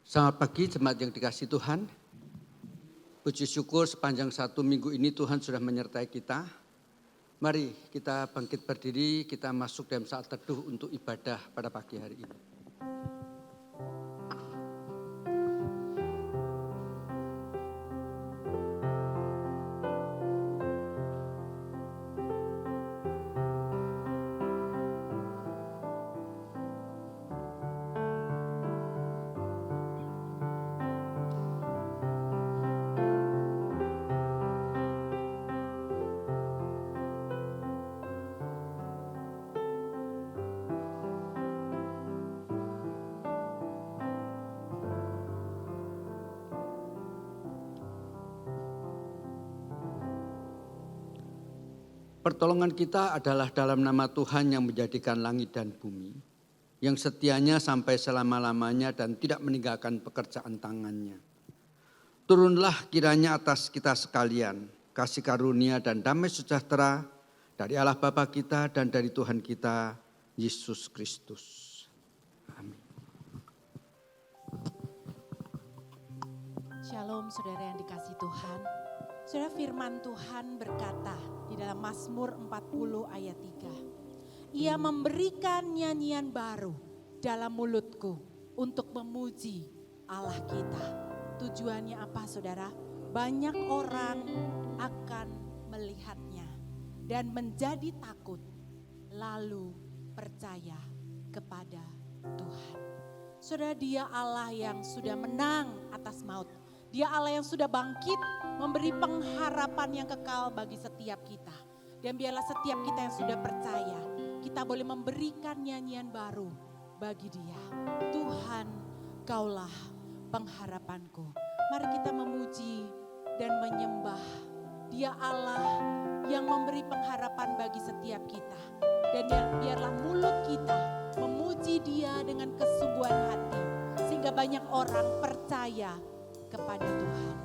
Selamat pagi jemaat yang dikasihi Tuhan. Puji syukur sepanjang 1 minggu ini Tuhan sudah menyertai kita. Mari kita bangkit berdiri, kita masuk dalam saat teduh untuk ibadah pada pagi hari ini. Pertolongan kita adalah dalam nama Tuhan yang menjadikan langit dan bumi, yang setianya sampai selama-lamanya dan tidak meninggalkan pekerjaan tangannya. Turunlah kiranya atas kita sekalian, kasih karunia dan damai sejahtera dari Allah Bapa kita dan dari Tuhan kita, Yesus Kristus. Amin. Shalom saudara yang dikasihi Tuhan. Saudara, firman Tuhan berkata di dalam Mazmur 40 ayat 3. Ia memberikan nyanyian baru dalam mulutku untuk memuji Allah kita. Tujuannya apa saudara? Banyak orang akan melihatnya dan menjadi takut lalu percaya kepada Tuhan. Saudara, Dia Allah yang sudah menang atas maut. Dia Allah yang sudah bangkit memberi pengharapan yang kekal bagi setiap kita. Dan biarlah setiap kita yang sudah percaya, kita boleh memberikan nyanyian baru bagi Dia. Tuhan, Kaulah pengharapanku. Mari kita memuji dan menyembah Dia Allah yang memberi pengharapan bagi setiap kita. Dan biarlah mulut kita memuji Dia dengan kesungguhan hati. Sehingga banyak orang percaya kepada Tuhan.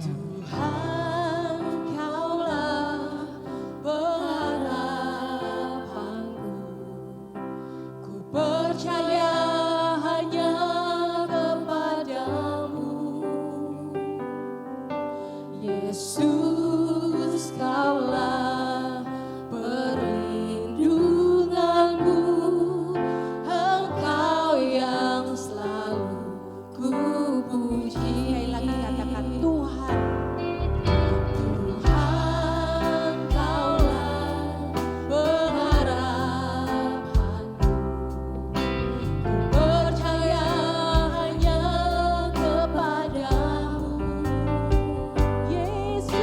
Tuhan, Kaulah pengharapanku. Ku percaya hanya kepadamu. Yesus, Kaulah perlindunganku. Engkau yang selalu ku puji. Sekali lagi katakan Tuhan. Tuhan, Kaulah pengharapanku. Ku percaya hanya kepadamu. Yesus,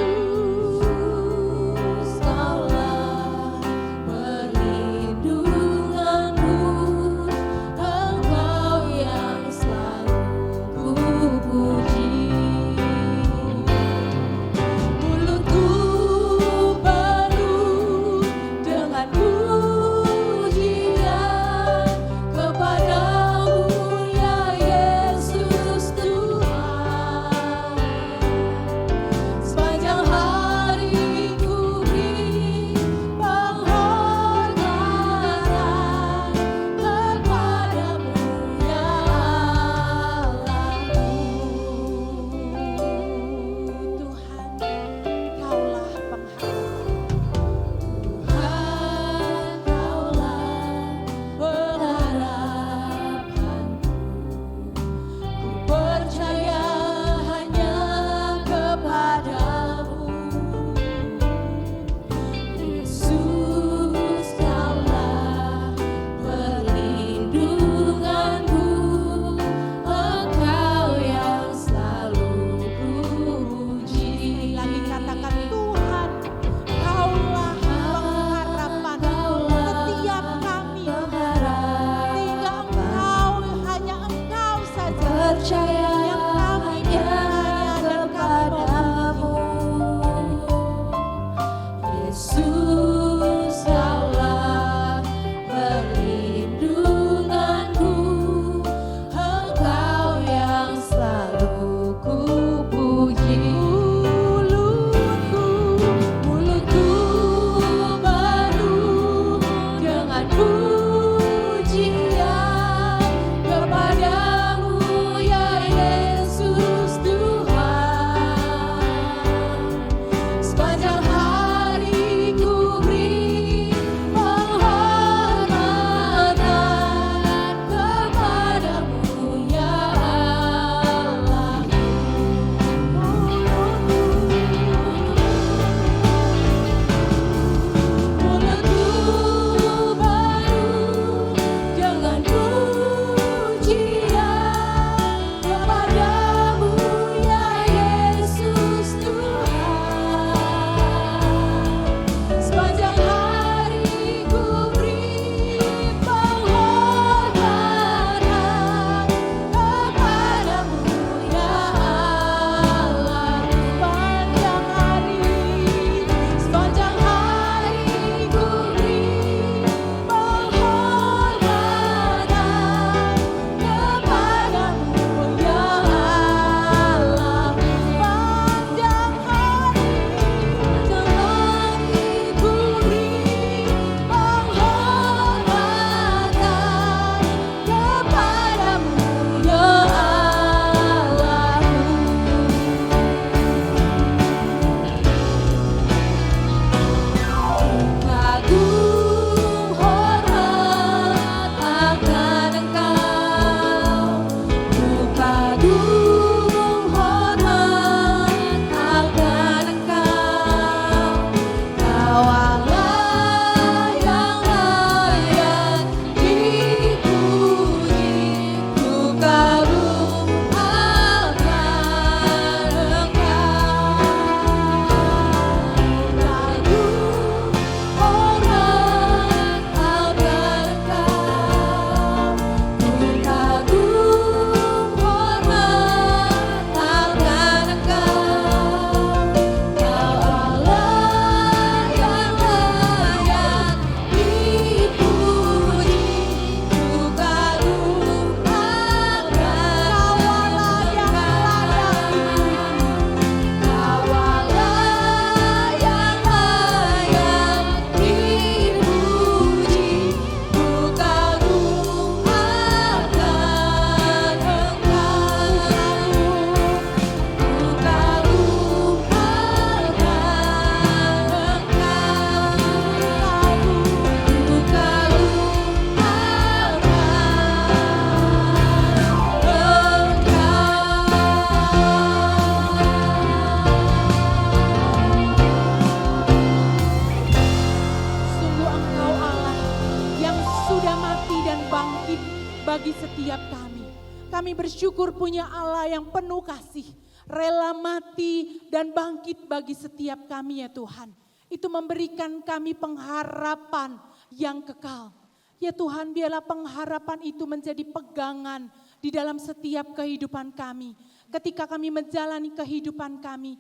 setiap kami. Kami bersyukur punya Allah yang penuh kasih, rela mati dan bangkit bagi setiap kami ya Tuhan. Itu memberikan kami pengharapan yang kekal. Ya Tuhan, biarlah pengharapan itu menjadi pegangan di dalam setiap kehidupan kami. Ketika kami menjalani kehidupan kami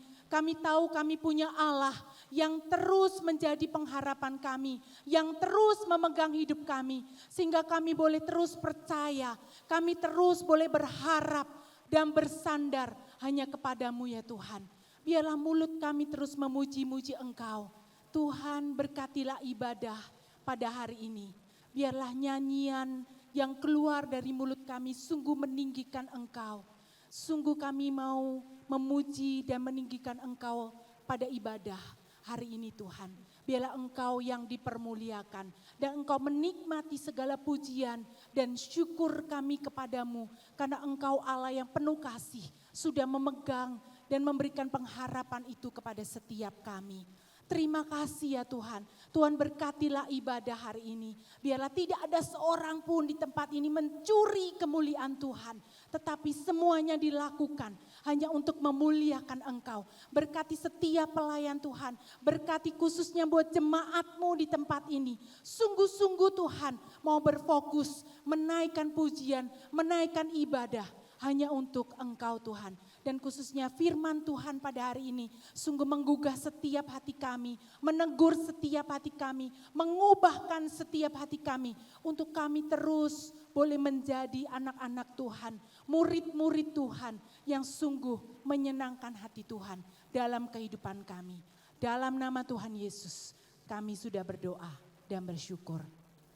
tahu kami punya Allah yang terus menjadi pengharapan kami, yang terus memegang hidup kami, sehingga kami boleh terus percaya, kami terus boleh berharap dan bersandar hanya kepadamu ya Tuhan. Biarlah mulut kami terus memuji-muji Engkau. Tuhan, berkatilah ibadah pada hari ini. Biarlah nyanyian yang keluar dari mulut kami sungguh meninggikan Engkau. Sungguh kami mau memuji dan meninggikan Engkau pada ibadah hari ini Tuhan. Biarlah Engkau yang dipermuliakan dan Engkau menikmati segala pujian dan syukur kami kepadamu. Karena Engkau Allah yang penuh kasih sudah memegang dan memberikan pengharapan itu kepada setiap kami. Terima kasih ya Tuhan. Tuhan berkatilah ibadah hari ini. Biarlah tidak ada seorang pun di tempat ini mencuri kemuliaan Tuhan. Tetapi semuanya dilakukan hanya untuk memuliakan Engkau. Berkati setiap pelayan Tuhan. Berkati khususnya buat jemaat-Mu di tempat ini. Sungguh-sungguh Tuhan mau berfokus menaikkan pujian, menaikkan ibadah. Hanya untuk Engkau Tuhan. Dan khususnya firman Tuhan pada hari ini sungguh menggugah setiap hati kami, menegur setiap hati kami, mengubahkan setiap hati kami untuk kami terus boleh menjadi anak-anak Tuhan, murid-murid Tuhan yang sungguh menyenangkan hati Tuhan dalam kehidupan kami. Dalam nama Tuhan Yesus kami sudah berdoa dan bersyukur.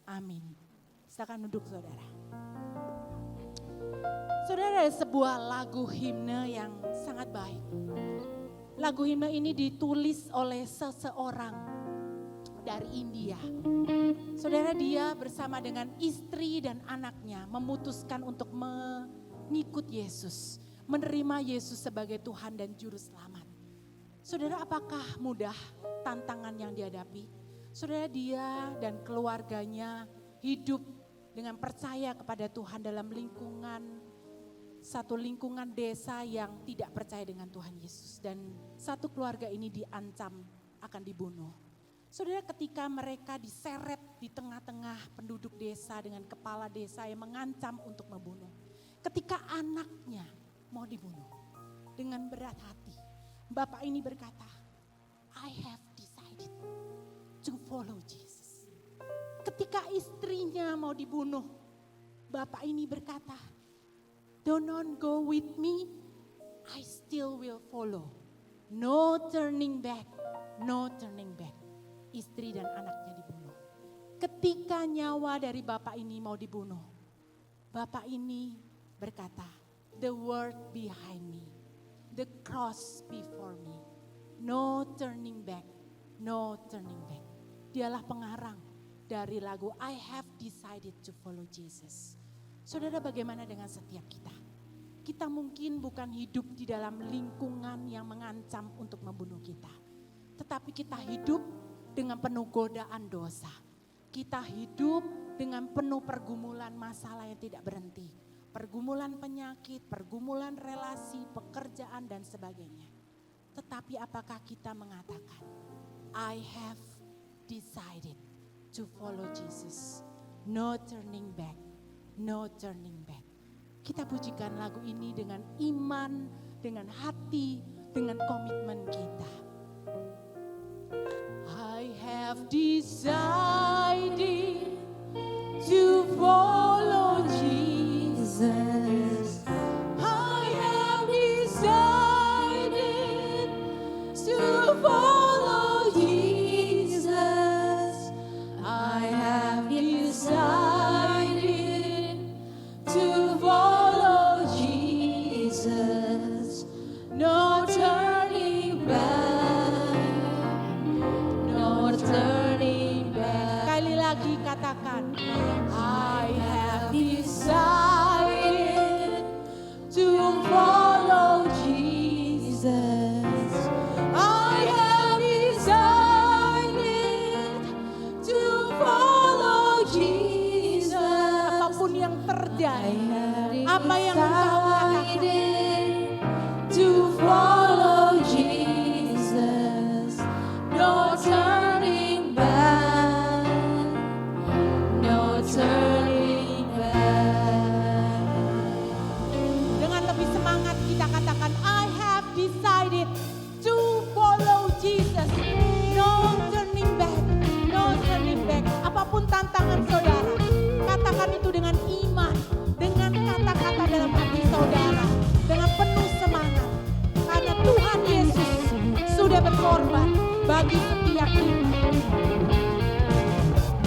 Amin. Silakan duduk saudara. Saudara, ada sebuah lagu himne yang sangat baik. Lagu himne ini ditulis oleh seseorang dari India. Saudara, dia bersama dengan istri dan anaknya memutuskan untuk mengikut Yesus. Menerima Yesus sebagai Tuhan dan Juru Selamat. Saudara, apakah mudah tantangan yang dihadapi? Saudara, dia dan keluarganya hidup dengan percaya kepada Tuhan dalam satu lingkungan desa yang tidak percaya dengan Tuhan Yesus. Dan satu keluarga ini diancam akan dibunuh. Saudara, ketika mereka diseret di tengah-tengah penduduk desa dengan kepala desa yang mengancam untuk membunuh. Ketika anaknya mau dibunuh dengan berat hati. Bapak ini berkata, I have decided to follow Jesus. Ketika istrinya mau dibunuh, bapak ini berkata, do not go with me, I still will follow. No turning back, no turning back. Istri dan anaknya dibunuh. Ketika nyawa dari bapak ini mau dibunuh, bapak ini berkata, the world behind me, the cross before me, no turning back, no turning back. Dialah pengarang dari lagu I have decided to follow Jesus. Saudara, bagaimana dengan setiap kita? Kita mungkin bukan hidup di dalam lingkungan yang mengancam untuk membunuh kita. Tetapi kita hidup dengan penuh godaan dosa. Kita hidup dengan penuh pergumulan masalah yang tidak berhenti. Pergumulan penyakit, pergumulan relasi, pekerjaan dan sebagainya. Tetapi apakah kita mengatakan, I have decided to follow Jesus. No turning back. No turning back. Kita pujikan lagu ini dengan iman, dengan hati, dengan komitmen kita. I have decided to follow Jesus. I have decided to follow Jesus. I have decided to follow Jesus, no turning back, no turning back. Sekali lagi katakan, I have decided to follow Jesus. I have decided to follow Jesus. Apapun yang terjadi, berkorban bagi setiap kita.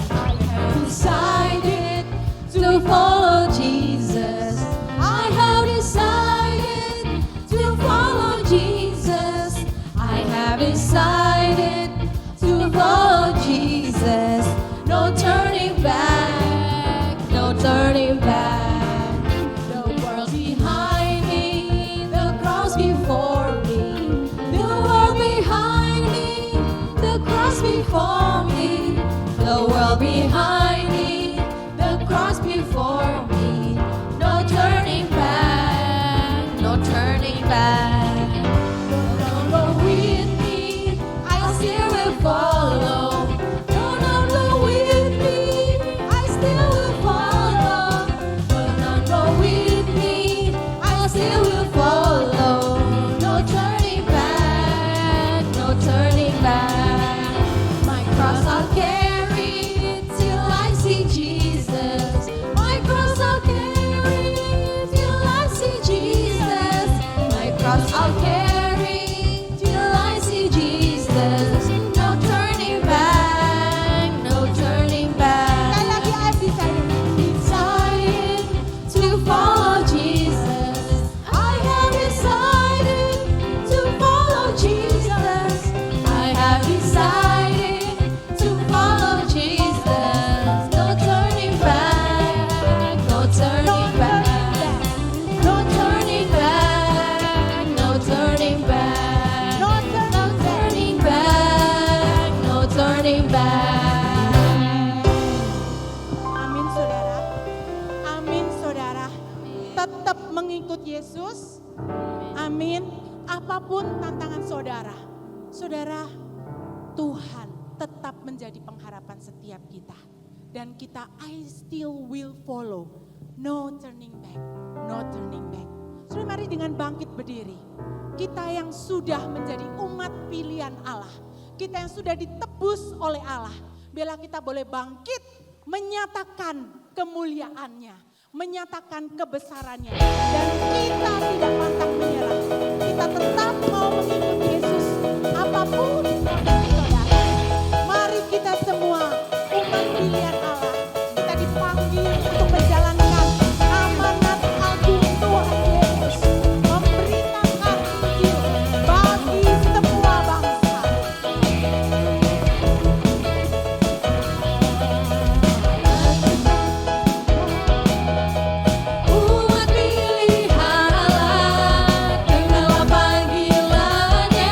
I have decided to follow Jesus. I have decided to follow Jesus. I have decided to follow Jesus. No turning back, no turning back. The world behind me, the cross before me. The world behind me, the cross before me. The world behind me, the cross before me. No turning back, no turning back. Don't go with me, I still will follow. Don't go with me, I still will follow. Don't go with me, I still will follow. No turning back, no turning back. My cross I'll carry till I see Jesus. My cross I'll carry till I see Jesus. My cross I'll carry till I see Jesus. No turning back, no turning back. Sekali lagi, I've decided. Decided to follow Jesus. I have decided to follow Jesus. I have decided to follow Jesus. No turning back, no turning back, no turning back, no turning back, No no turning back, no turning back. Amin saudara. Amin saudara. Tetap mengikut Yesus. Amin. Apapun tantangan saudara. Saudara, Tuhan tetap menjadi pengharapan setiap kita. Dan kita I still will follow. No turning back. No turning back. Saudara, mari dengan bangkit berdiri. Kita yang sudah menjadi umat pilihan Allah. Kita yang sudah ditebus oleh Allah. Bila kita boleh bangkit menyatakan kemuliaannya, menyatakan kebesarannya, dan kita tidak pantang menyerah. Kita tetap mau mengikut Yesus apapun kondisi saudara. Mari kita semua umat pilihan Allah, kita dipanggil untuk menjalankan amanat agung Tuhan Yesus, memberitakan Injil bagi semua bangsa. Umat pilihan Allah, kenal panggilannya.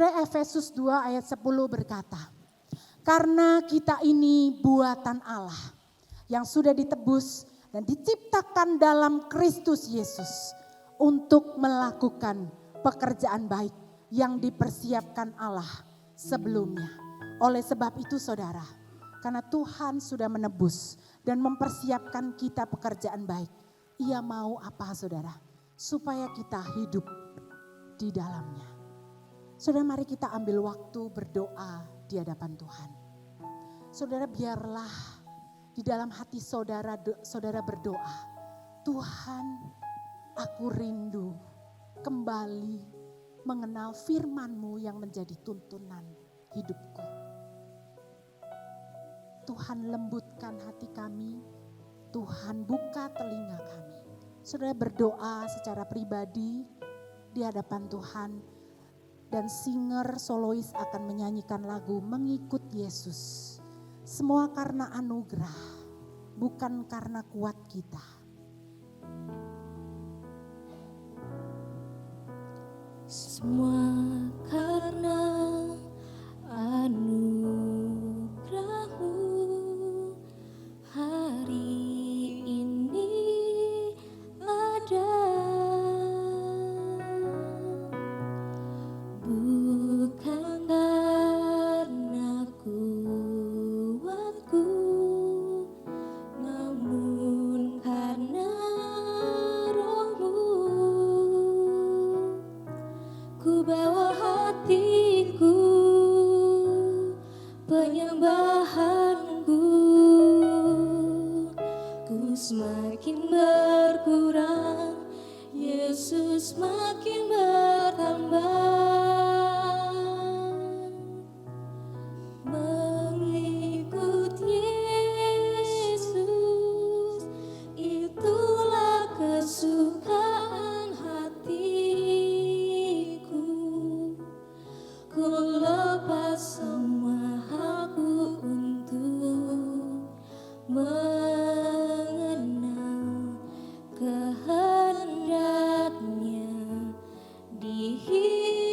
Saudara, Efesus 2 ayat 10 berkata, karena kita ini buatan Allah yang sudah ditebus dan diciptakan dalam Kristus Yesus untuk melakukan pekerjaan baik yang dipersiapkan Allah sebelumnya. Oleh sebab itu saudara, karena Tuhan sudah menebus dan mempersiapkan kita pekerjaan baik, Ia mau apa saudara? Supaya kita hidup di dalamnya. Saudara, mari kita ambil waktu berdoa di hadapan Tuhan. Saudara, biarlah di dalam hati saudara berdoa, Tuhan, aku rindu kembali mengenal firman-Mu yang menjadi tuntunan hidupku. Tuhan, lembutkan hati kami, Tuhan buka telinga kami. Saudara, berdoa secara pribadi di hadapan Tuhan. Dan singer solois akan menyanyikan lagu Mengikut Yesus. Semua karena anugerah, bukan karena kuat kita. Semua karena anugerah-Mu hari ini ada. Bukan karena kuatku, namun karena Roh-Mu. Ku bawa hatiku, penyembahanku, ku semakin berkurang, Yesus makin bertambah. Mengikut Yesus, itulah kesukaan hatiku. Ku lepas semua halku untuk mengenal kehendaknya di hidup.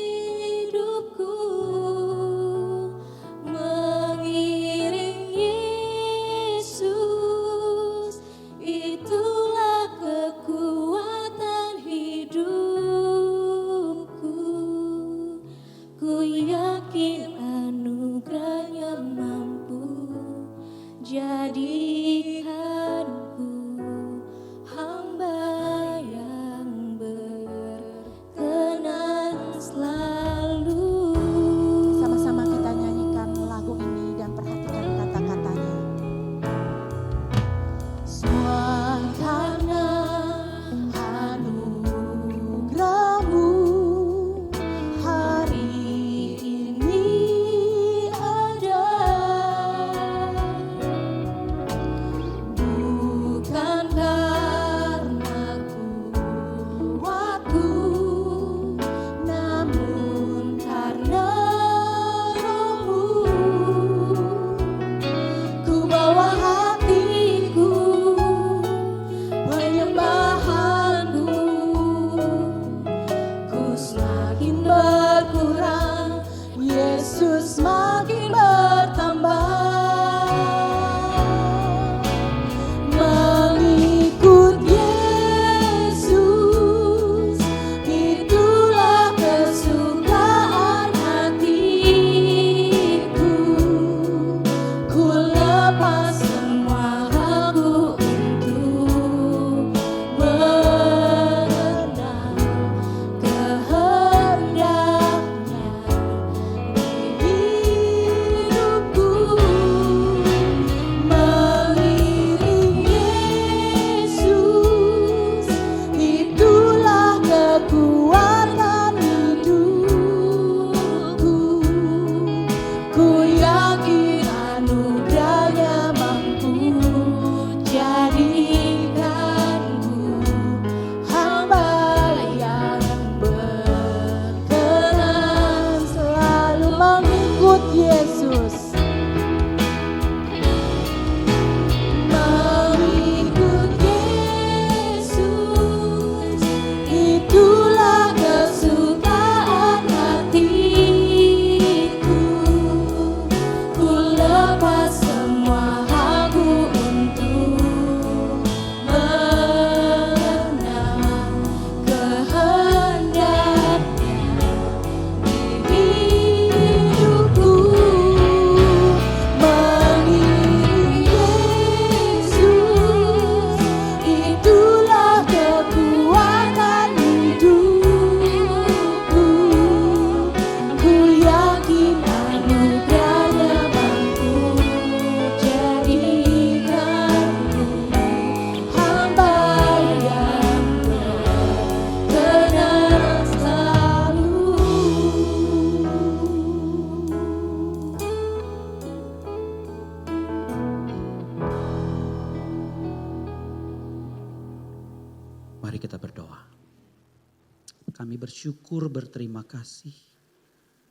kami bersyukur berterima kasih.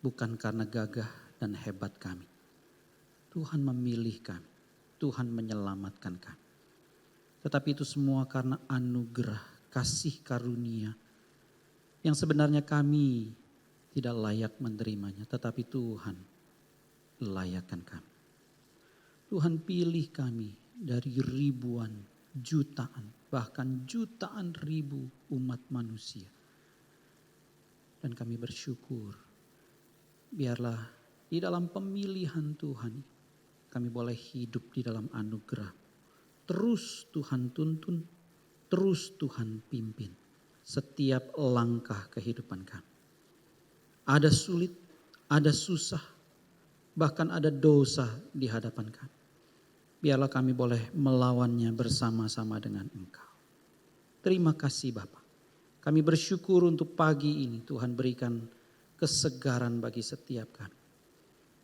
Bukan karena gagah dan hebat kami. Tuhan memilih kami. Tuhan menyelamatkan kami. Tetapi itu semua karena anugerah, kasih karunia. Yang sebenarnya kami tidak layak menerimanya. Tetapi Tuhan layakkan kami. Tuhan pilih kami dari ribuan, jutaan, bahkan jutaan ribu umat manusia. Dan kami bersyukur, biarlah di dalam pemilihan Tuhan, kami boleh hidup di dalam anugerah. Terus Tuhan tuntun, terus Tuhan pimpin setiap langkah kehidupan kami. Ada sulit, ada susah, bahkan ada dosa di hadapan kami. Biarlah kami boleh melawannya bersama-sama dengan Engkau. Terima kasih Bapa. Kami bersyukur untuk pagi ini Tuhan berikan kesegaran bagi setiap kami.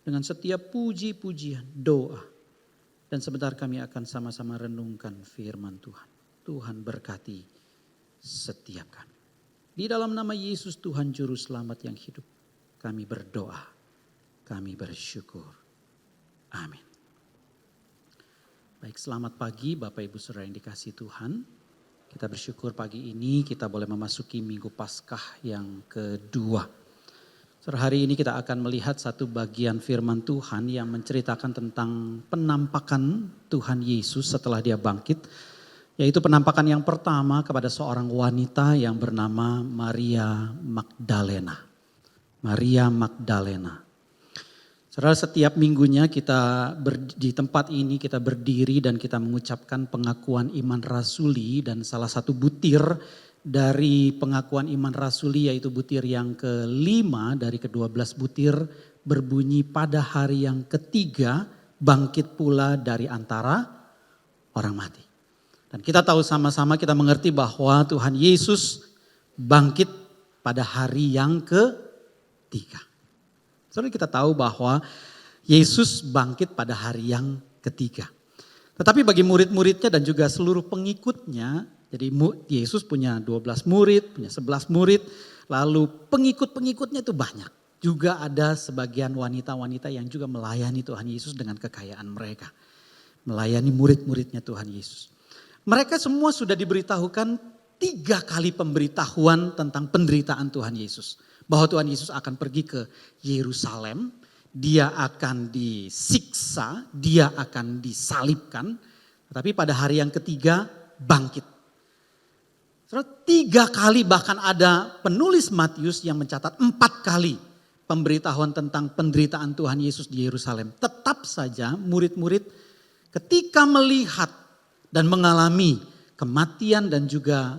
Dengan setiap puji-pujian, doa. Dan sebentar kami akan sama-sama renungkan firman Tuhan. Tuhan berkati setiap kami. Di dalam nama Yesus Tuhan Juru Selamat yang hidup. Kami berdoa. Kami bersyukur. Amin. Baik, selamat pagi Bapak Ibu Saudara yang dikasihi Tuhan. Kita bersyukur pagi ini kita boleh memasuki Minggu Paskah yang kedua. Hari ini kita akan melihat satu bagian firman Tuhan yang menceritakan tentang penampakan Tuhan Yesus setelah dia bangkit. Yaitu penampakan yang pertama kepada seorang wanita yang bernama Maria Magdalena. Maria Magdalena. Saudara, setiap minggunya kita di tempat ini kita berdiri dan kita mengucapkan pengakuan iman rasuli, dan salah satu butir dari pengakuan iman rasuli yaitu butir yang kelima dari ke-12 butir berbunyi pada hari yang ketiga bangkit pula dari antara orang mati. Dan kita tahu sama-sama, kita mengerti bahwa Tuhan Yesus bangkit pada hari yang ketiga. Saudara, kita tahu bahwa Yesus bangkit pada hari yang ketiga. Tetapi bagi murid-muridnya dan juga seluruh pengikutnya, jadi Yesus punya 12 murid, punya 11 murid, lalu pengikut-pengikutnya itu banyak. Juga ada sebagian wanita-wanita yang juga melayani Tuhan Yesus dengan kekayaan mereka. Melayani murid-muridnya Tuhan Yesus. Mereka semua sudah diberitahukan 3 kali pemberitahuan tentang penderitaan Tuhan Yesus. Bahwa Tuhan Yesus akan pergi ke Yerusalem, dia akan disiksa, dia akan disalibkan. Tetapi pada hari yang ketiga bangkit. 3 kali, bahkan ada penulis Matius yang mencatat 4 kali pemberitahuan tentang penderitaan Tuhan Yesus di Yerusalem. Tetap saja murid-murid ketika melihat dan mengalami kematian dan juga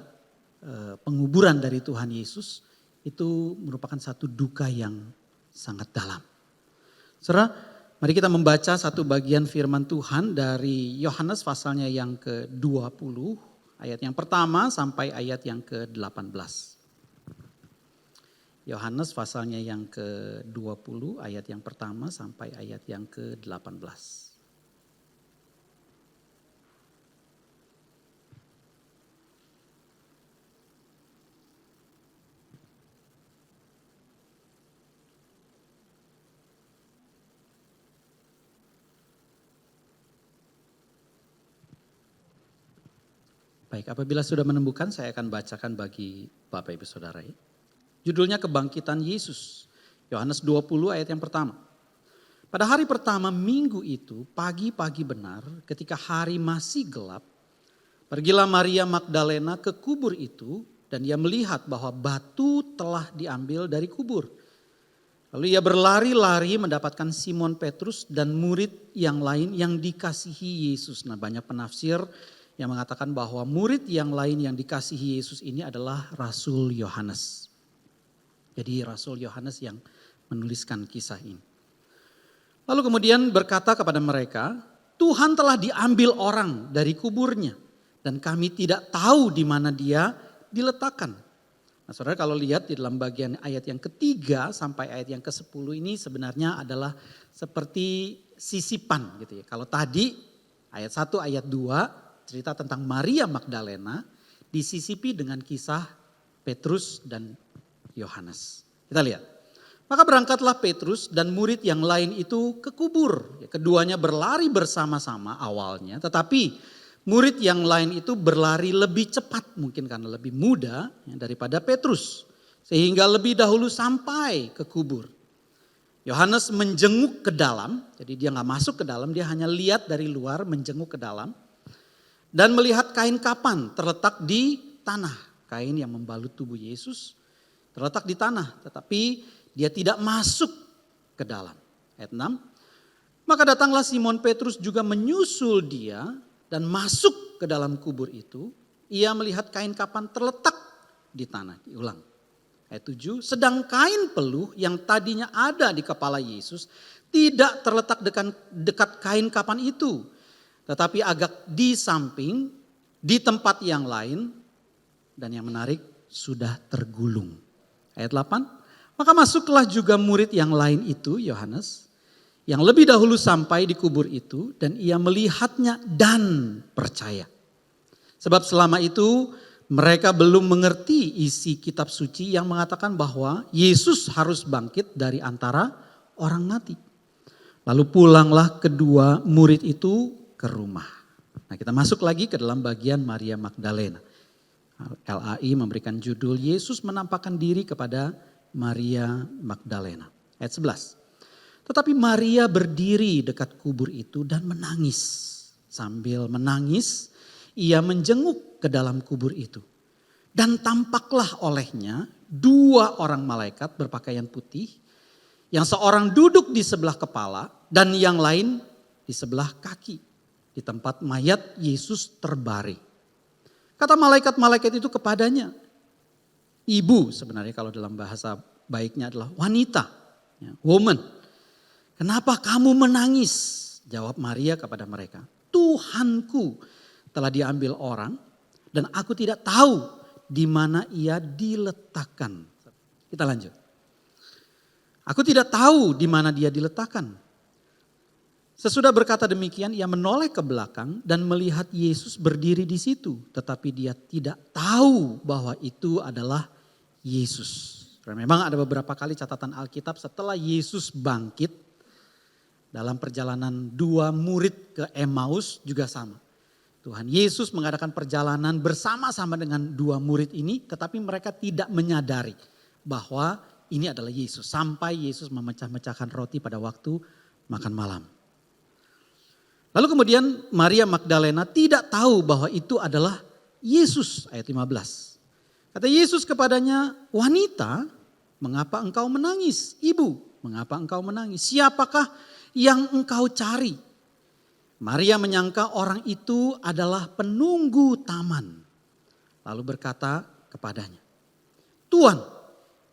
penguburan dari Tuhan Yesus, itu merupakan satu duka yang sangat dalam. Saudara, mari kita membaca satu bagian firman Tuhan dari Yohanes pasalnya yang ke-20, ayat yang pertama sampai ayat yang ke-18. Yohanes pasalnya yang ke-20, ayat yang pertama sampai ayat yang ke-18. Baik, apabila sudah menemukan saya akan bacakan bagi Bapak Ibu Saudara. Judulnya Kebangkitan Yesus. Yohanes 20 ayat yang pertama. Pada hari pertama minggu itu, pagi-pagi benar ketika hari masih gelap, pergilah Maria Magdalena ke kubur itu dan ia melihat bahwa batu telah diambil dari kubur. Lalu ia berlari-lari mendapatkan Simon Petrus dan murid yang lain yang dikasihi Yesus. Nah, banyak penafsir yang mengatakan bahwa murid yang lain yang dikasihi Yesus ini adalah Rasul Yohanes. Jadi Rasul Yohanes yang menuliskan kisah ini. Lalu kemudian berkata kepada mereka, Tuhan telah diambil orang dari kuburnya dan kami tidak tahu di mana dia diletakkan. Nah, saudara, kalau lihat di dalam bagian ayat yang ketiga sampai ayat yang ke-10 ini sebenarnya adalah seperti sisipan gitu ya. Kalau tadi ayat 1 ayat 2 cerita tentang Maria Magdalena disisipi dengan kisah Petrus dan Yohanes. Kita lihat. Maka berangkatlah Petrus dan murid yang lain itu ke kubur. Keduanya berlari bersama-sama awalnya, tetapi murid yang lain itu berlari lebih cepat, mungkin karena lebih muda daripada Petrus. Sehingga lebih dahulu sampai ke kubur. Yohanes menjenguk ke dalam, jadi dia nggak masuk ke dalam, dia hanya lihat dari luar, menjenguk ke dalam. Dan melihat kain kapan terletak di tanah. Kain yang membalut tubuh Yesus terletak di tanah, tetapi dia tidak masuk ke dalam. Ayat 6. Maka datanglah Simon Petrus juga menyusul dia dan masuk ke dalam kubur itu. Ia melihat kain kapan terletak di tanah. Diulang. Ayat 7. Sedang kain peluh yang tadinya ada di kepala Yesus tidak terletak dekat kain kapan itu. Tetapi agak di samping, di tempat yang lain. Dan yang menarik, sudah tergulung. Ayat 8. Maka masuklah juga murid yang lain itu, Yohanes, yang lebih dahulu sampai di kubur itu, dan ia melihatnya dan percaya. Sebab selama itu mereka belum mengerti isi kitab suci yang mengatakan bahwa Yesus harus bangkit dari antara orang mati. Lalu pulanglah kedua murid itu ke rumah. Nah, kita masuk lagi ke dalam bagian Maria Magdalena. LAI memberikan judul Yesus menampakkan diri kepada Maria Magdalena. Ayat 11. Tetapi Maria berdiri dekat kubur itu dan menangis. Sambil menangis, ia menjenguk ke dalam kubur itu. Dan tampaklah olehnya 2 orang malaikat berpakaian putih. Yang seorang duduk di sebelah kepala dan yang lain di sebelah kaki. Di tempat mayat Yesus terbaring. Kata malaikat-malaikat itu kepadanya. Ibu sebenarnya kalau dalam bahasa baiknya adalah wanita, woman. Kenapa kamu menangis? Jawab Maria kepada mereka. Tuhanku telah diambil orang dan aku tidak tahu di mana ia diletakkan. Kita lanjut. Aku tidak tahu di mana dia diletakkan. Sesudah berkata demikian, ia menoleh ke belakang dan melihat Yesus berdiri di situ. Tetapi dia tidak tahu bahwa itu adalah Yesus. Memang ada beberapa kali catatan Alkitab setelah Yesus bangkit. Dalam perjalanan 2 murid ke Emmaus juga sama. Tuhan Yesus mengadakan perjalanan bersama-sama dengan 2 murid ini. Tetapi mereka tidak menyadari bahwa ini adalah Yesus. Sampai Yesus memecah-mecahkan roti pada waktu makan malam. Lalu kemudian Maria Magdalena tidak tahu bahwa itu adalah Yesus. Ayat 15. Kata Yesus kepadanya, wanita, mengapa engkau menangis? Ibu, mengapa engkau menangis? Siapakah yang engkau cari? Maria menyangka orang itu adalah penunggu taman. Lalu berkata kepadanya, Tuan,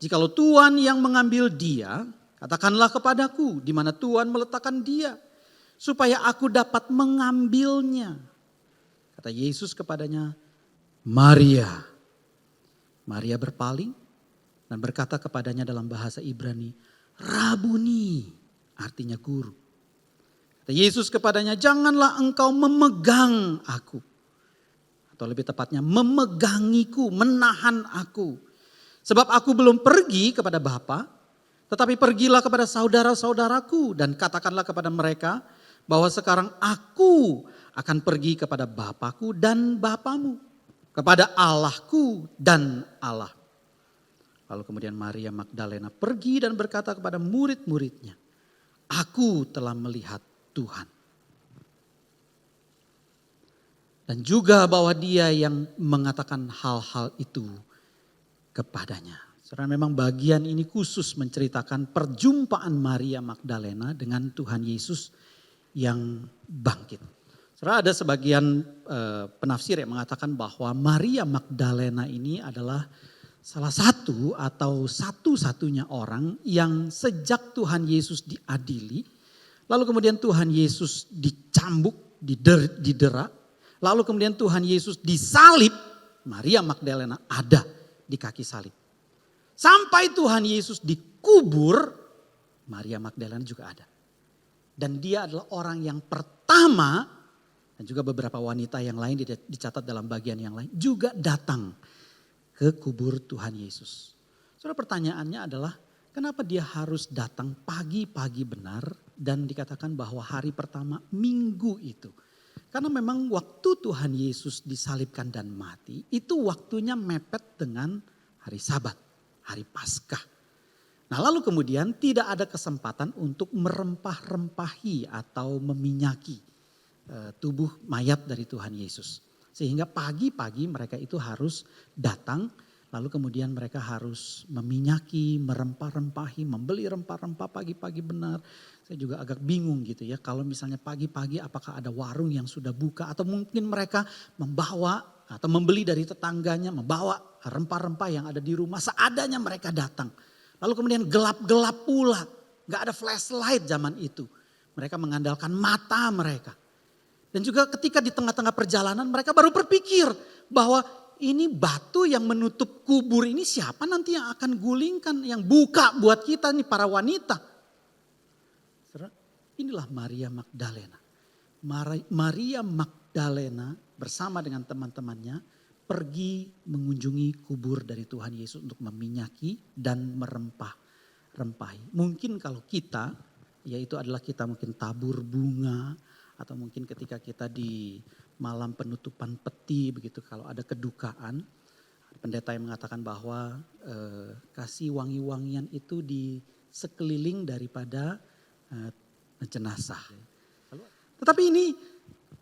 jikalau Tuan yang mengambil dia, katakanlah kepadaku di mana Tuan meletakkan dia. Supaya aku dapat mengambilnya. Kata Yesus kepadanya, Maria. Maria berpaling dan berkata kepadanya dalam bahasa Ibrani, Rabuni, artinya guru. Kata Yesus kepadanya, janganlah engkau memegang aku. Atau lebih tepatnya memegangiku, menahan aku. Sebab aku belum pergi kepada Bapa, tetapi pergilah kepada saudara-saudaraku dan katakanlah kepada mereka, bahwa sekarang aku akan pergi kepada Bapakku dan Bapamu. Kepada Allahku dan Allah. Lalu kemudian Maria Magdalena pergi dan berkata kepada murid-muridnya. Aku telah melihat Tuhan. Dan juga bahwa dia yang mengatakan hal-hal itu kepadanya. Saudara, memang bagian ini khusus menceritakan perjumpaan Maria Magdalena dengan Tuhan Yesus yang bangkit. Saudara, ada sebagian penafsir yang mengatakan bahwa Maria Magdalena ini adalah salah satu atau satu-satunya orang yang sejak Tuhan Yesus diadili, lalu kemudian Tuhan Yesus dicambuk, didera, lalu kemudian Tuhan Yesus disalib, Maria Magdalena ada di kaki salib. Sampai Tuhan Yesus dikubur, Maria Magdalena juga ada. Dan dia adalah orang yang pertama, dan juga beberapa wanita yang lain dicatat dalam bagian yang lain, juga datang ke kubur Tuhan Yesus. Saudara, pertanyaannya adalah kenapa dia harus datang pagi-pagi benar dan dikatakan bahwa hari pertama minggu itu. Karena memang waktu Tuhan Yesus disalibkan dan mati itu waktunya mepet dengan hari Sabat, hari Paskah. Nah lalu kemudian tidak ada kesempatan untuk merempah-rempahi atau meminyaki tubuh mayat dari Tuhan Yesus. Sehingga pagi-pagi mereka itu harus datang, lalu kemudian mereka harus meminyaki, merempah-rempahi, membeli rempah-rempah pagi-pagi benar. Saya juga agak bingung gitu ya, kalau misalnya pagi-pagi apakah ada warung yang sudah buka atau mungkin mereka membawa atau membeli dari tetangganya, membawa rempah-rempah yang ada di rumah seadanya mereka datang. Lalu kemudian gelap-gelap pula, gak ada flashlight zaman itu. Mereka mengandalkan mata mereka. Dan juga ketika di tengah-tengah perjalanan mereka baru berpikir bahwa ini batu yang menutup kubur ini siapa nanti yang akan gulingkan, yang buka buat kita nih para wanita. Inilah Maria Magdalena. Maria Magdalena bersama dengan teman-temannya pergi mengunjungi kubur dari Tuhan Yesus untuk meminyaki dan merempah-rempahi. Mungkin kalau kita, yaitu adalah kita mungkin tabur bunga atau mungkin ketika kita di malam penutupan peti begitu kalau ada kedukaan. Pendeta yang mengatakan bahwa kasih wangi-wangian itu di sekeliling daripada jenazah. Tetapi ini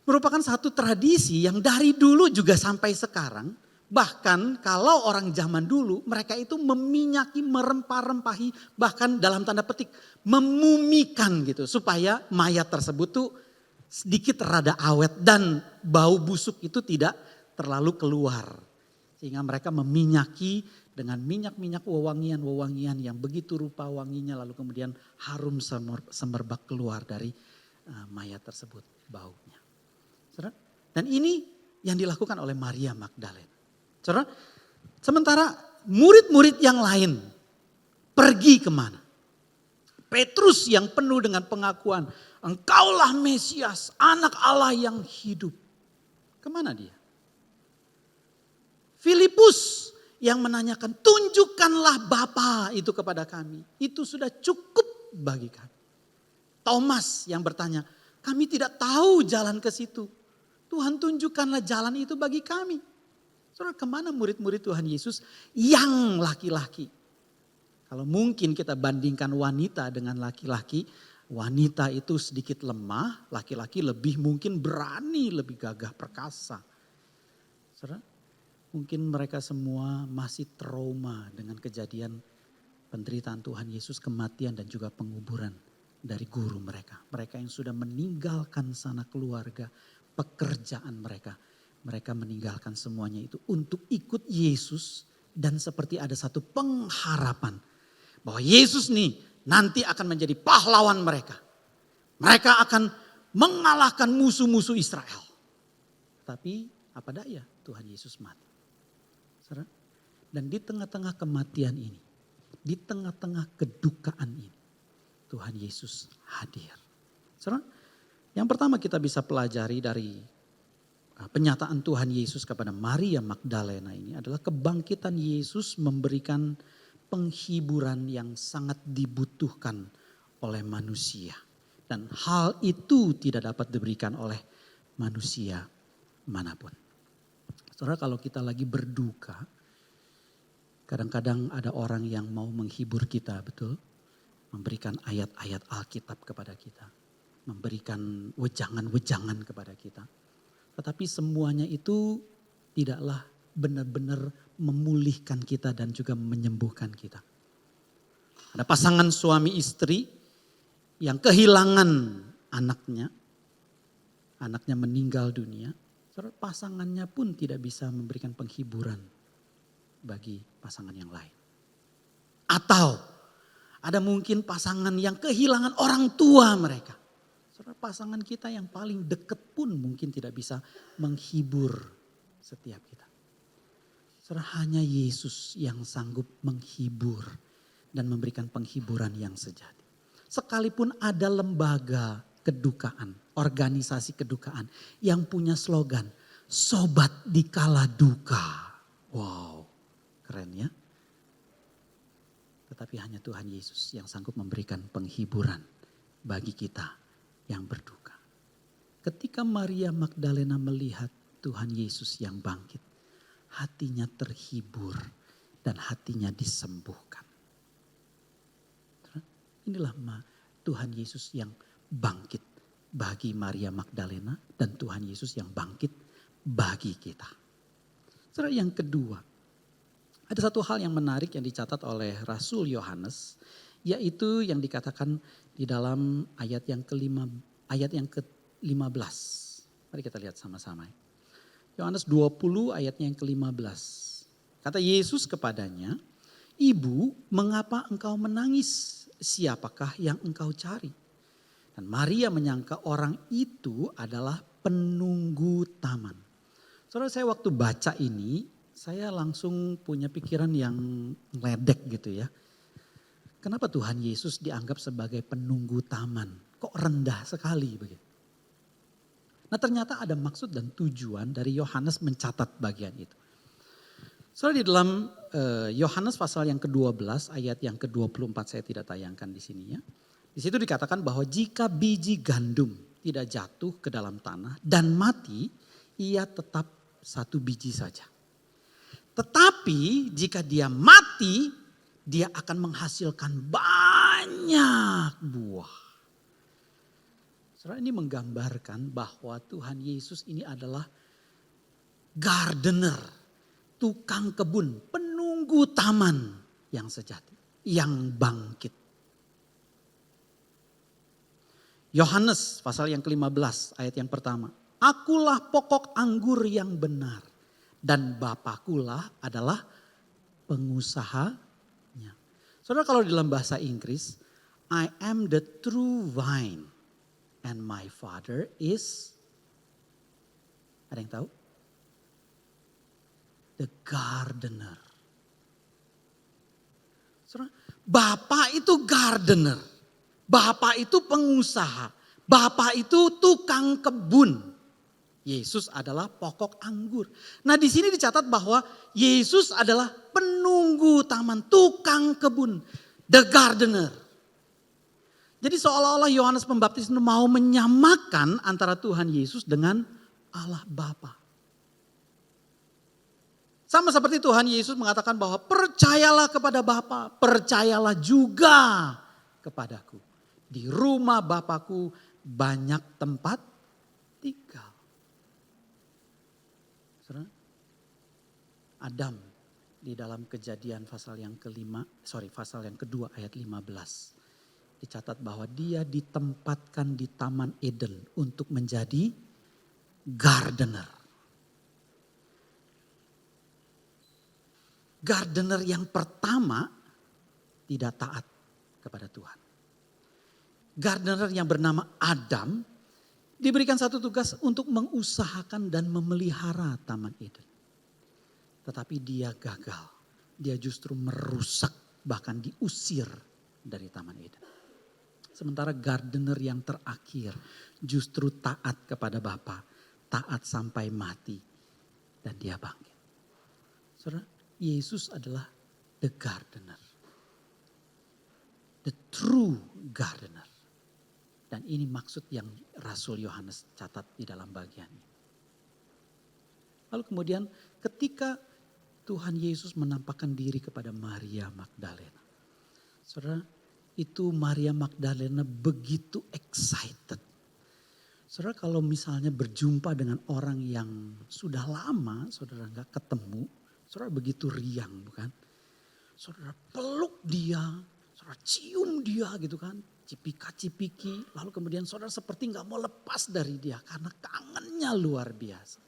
merupakan satu tradisi yang dari dulu juga sampai sekarang. Bahkan kalau orang zaman dulu mereka itu meminyaki, merempah-rempahi, bahkan dalam tanda petik memumikan gitu. Supaya mayat tersebut tuh sedikit rada awet dan bau busuk itu tidak terlalu keluar. Sehingga mereka meminyaki dengan minyak-minyak wewangian-wewangian yang begitu rupa wanginya lalu kemudian harum semerbak keluar dari mayat tersebut baunya. Dan ini yang dilakukan oleh Maria Magdalena. Sementara murid-murid yang lain pergi kemana? Petrus yang penuh dengan pengakuan, engkaulah Mesias, anak Allah yang hidup. Kemana dia? Filipus yang menanyakan, tunjukkanlah Bapa itu kepada kami. Itu sudah cukup bagi kami. Thomas yang bertanya, kami tidak tahu jalan ke situ. Tuhan tunjukkanlah jalan itu bagi kami. Saudara, kemana murid-murid Tuhan Yesus yang laki-laki? Kalau mungkin kita bandingkan wanita dengan laki-laki, wanita itu sedikit lemah, laki-laki lebih mungkin berani, lebih gagah perkasa. Saudara, mungkin mereka semua masih trauma dengan kejadian penderitaan Tuhan Yesus, kematian dan juga penguburan dari guru mereka. Mereka yang sudah meninggalkan sana keluarga, pekerjaan mereka. Mereka meninggalkan semuanya itu untuk ikut Yesus dan seperti ada satu pengharapan bahwa Yesus nih nanti akan menjadi pahlawan mereka. Mereka akan mengalahkan musuh-musuh Israel. Tapi apa daya Tuhan Yesus mati. Dan di tengah-tengah kematian ini, di tengah-tengah kedukaan ini, Tuhan Yesus hadir. Saudara, yang pertama kita bisa pelajari dari penyataan Tuhan Yesus kepada Maria Magdalena ini adalah kebangkitan Yesus memberikan penghiburan yang sangat dibutuhkan oleh manusia. Dan hal itu tidak dapat diberikan oleh manusia manapun. Saudara, kalau kita lagi berduka, kadang-kadang ada orang yang mau menghibur kita, betul? Memberikan ayat-ayat Alkitab kepada kita. Memberikan wejangan-wejangan kepada kita. Tetapi semuanya itu tidaklah benar-benar memulihkan kita dan juga menyembuhkan kita. Ada pasangan suami istri yang kehilangan anaknya. Anaknya meninggal dunia. Pasangannya pun tidak bisa memberikan penghiburan bagi pasangan yang lain. Atau ada mungkin pasangan yang kehilangan orang tua mereka. Pasangan kita yang paling dekat pun mungkin tidak bisa menghibur setiap kita. Hanya Yesus yang sanggup menghibur dan memberikan penghiburan yang sejati. Sekalipun ada lembaga kedukaan, organisasi kedukaan yang punya slogan, sobat di kala duka. Wow, keren ya. Tetapi hanya Tuhan Yesus yang sanggup memberikan penghiburan bagi kita yang berduka. Ketika Maria Magdalena melihat Tuhan Yesus yang bangkit, hatinya terhibur dan hatinya disembuhkan. Inilah Tuhan Yesus yang bangkit bagi Maria Magdalena dan Tuhan Yesus yang bangkit bagi kita. Saudara, yang kedua, ada satu hal yang menarik yang dicatat oleh Rasul Yohanes, yaitu yang dikatakan di dalam ayat yang ke-15. Mari kita lihat sama-sama. Yohanes 20 ayatnya yang ke-15. Kata Yesus kepadanya, "Ibu, mengapa engkau menangis? Siapakah yang engkau cari?" Dan Maria menyangka orang itu adalah penunggu taman. Saudara, saya waktu baca ini, saya langsung punya pikiran yang meledek gitu ya. Kenapa Tuhan Yesus dianggap sebagai penunggu taman? Kok rendah sekali begitu? Nah, ternyata ada maksud dan tujuan dari Yohanes mencatat bagian itu. Soalnya di dalam Yohanes pasal yang ke-12 ayat yang ke-24, saya tidak tayangkan di sini ya. Di situ dikatakan bahwa jika biji gandum tidak jatuh ke dalam tanah dan mati, ia tetap satu biji saja. Tetapi jika dia mati, dia akan menghasilkan banyak buah. Saudara, ini menggambarkan bahwa Tuhan Yesus ini adalah gardener, tukang kebun, penunggu taman yang sejati, yang bangkit. Yohanes pasal yang ke-15 ayat yang pertama. Akulah pokok anggur yang benar dan Bapakulah adalah pengusahanya. Saudara, kalau dalam bahasa Inggris, I am the true vine and my father is, ada yang tahu? The gardener. Saudara, Bapak itu gardener. Bapak itu pengusaha. Bapak itu tukang kebun. Yesus adalah pokok anggur. Nah, di sini dicatat bahwa Yesus adalah penunggu taman, tukang kebun, the gardener. Jadi seolah-olah Yohanes Pembaptis mau menyamakan antara Tuhan Yesus dengan Allah Bapa. Sama seperti Tuhan Yesus mengatakan bahwa percayalah kepada Bapa, percayalah juga kepadaku. Di rumah Bapakku banyak tempat tinggal. Adam di dalam Kejadian pasal yang kedua ayat 15. Dicatat bahwa dia ditempatkan di Taman Eden untuk menjadi gardener. Gardener yang pertama tidak taat kepada Tuhan. Gardener yang bernama Adam diberikan satu tugas untuk mengusahakan dan memelihara Taman Eden. Tetapi dia gagal. Dia justru merusak, bahkan diusir dari Taman Eden. Sementara gardener yang terakhir justru taat kepada Bapa, taat sampai mati dan dia bangkit. Saudara, Yesus adalah the gardener. The true gardener. Dan ini maksud yang Rasul Yohanes catat di dalam bagian ini. Lalu kemudian ketika Tuhan Yesus menampakkan diri kepada Maria Magdalena. Saudara, itu Maria Magdalena begitu excited. Saudara, kalau misalnya berjumpa dengan orang yang sudah lama saudara gak ketemu, saudara begitu riang bukan? Saudara peluk dia, saudara cium dia gitu kan. Cipika-cipiki, lalu kemudian saudara seperti gak mau lepas dari dia karena kangennya luar biasa.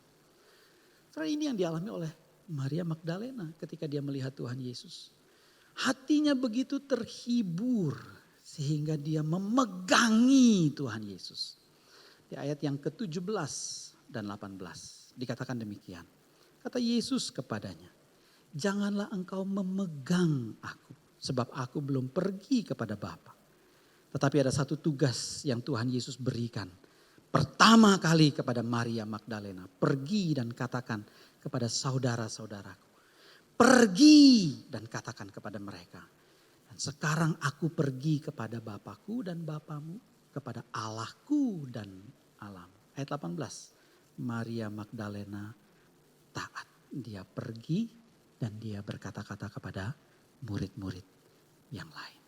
Saudara, ini yang dialami oleh Maria Magdalena ketika dia melihat Tuhan Yesus. Hatinya begitu terhibur sehingga dia memegangi Tuhan Yesus. Di ayat yang ke-17 dan 18 dikatakan demikian. Kata Yesus kepadanya, janganlah engkau memegang aku sebab aku belum pergi kepada Bapa. Tetapi ada satu tugas yang Tuhan Yesus berikan. Pertama kali kepada Maria Magdalena. Pergi dan katakan kepada saudara-saudaraku. Pergi dan katakan kepada mereka. Dan sekarang aku pergi kepada Bapakku dan Bapamu, kepada Allahku dan Allahmu. Ayat 18, Maria Magdalena taat. Dia pergi dan dia berkata-kata kepada murid-murid yang lain.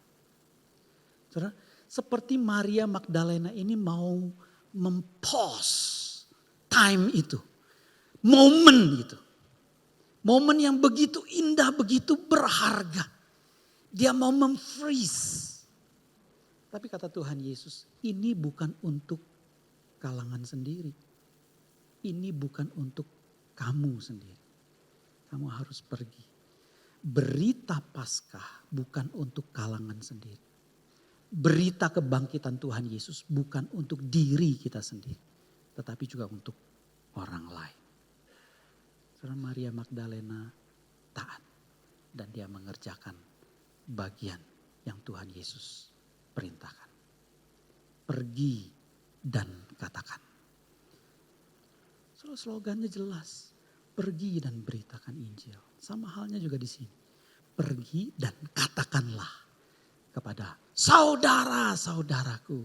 Saudara, seperti Maria Magdalena ini mau mempause time itu. Momen itu. Momen yang begitu indah, begitu berharga. Dia mau memfreeze. Tapi kata Tuhan Yesus, ini bukan untuk kalangan sendiri. Ini bukan untuk kamu sendiri. Kamu harus pergi. Berita Paskah bukan untuk kalangan sendiri. Berita kebangkitan Tuhan Yesus bukan untuk diri kita sendiri. Tetapi juga untuk orang lain. Saudara, Maria Magdalena taat. Dan dia mengerjakan bagian yang Tuhan Yesus perintahkan. Pergi dan katakan. Slogannya jelas. Pergi dan beritakan Injil. Sama halnya juga di sini. Pergi dan katakanlah kepada saudara-saudaraku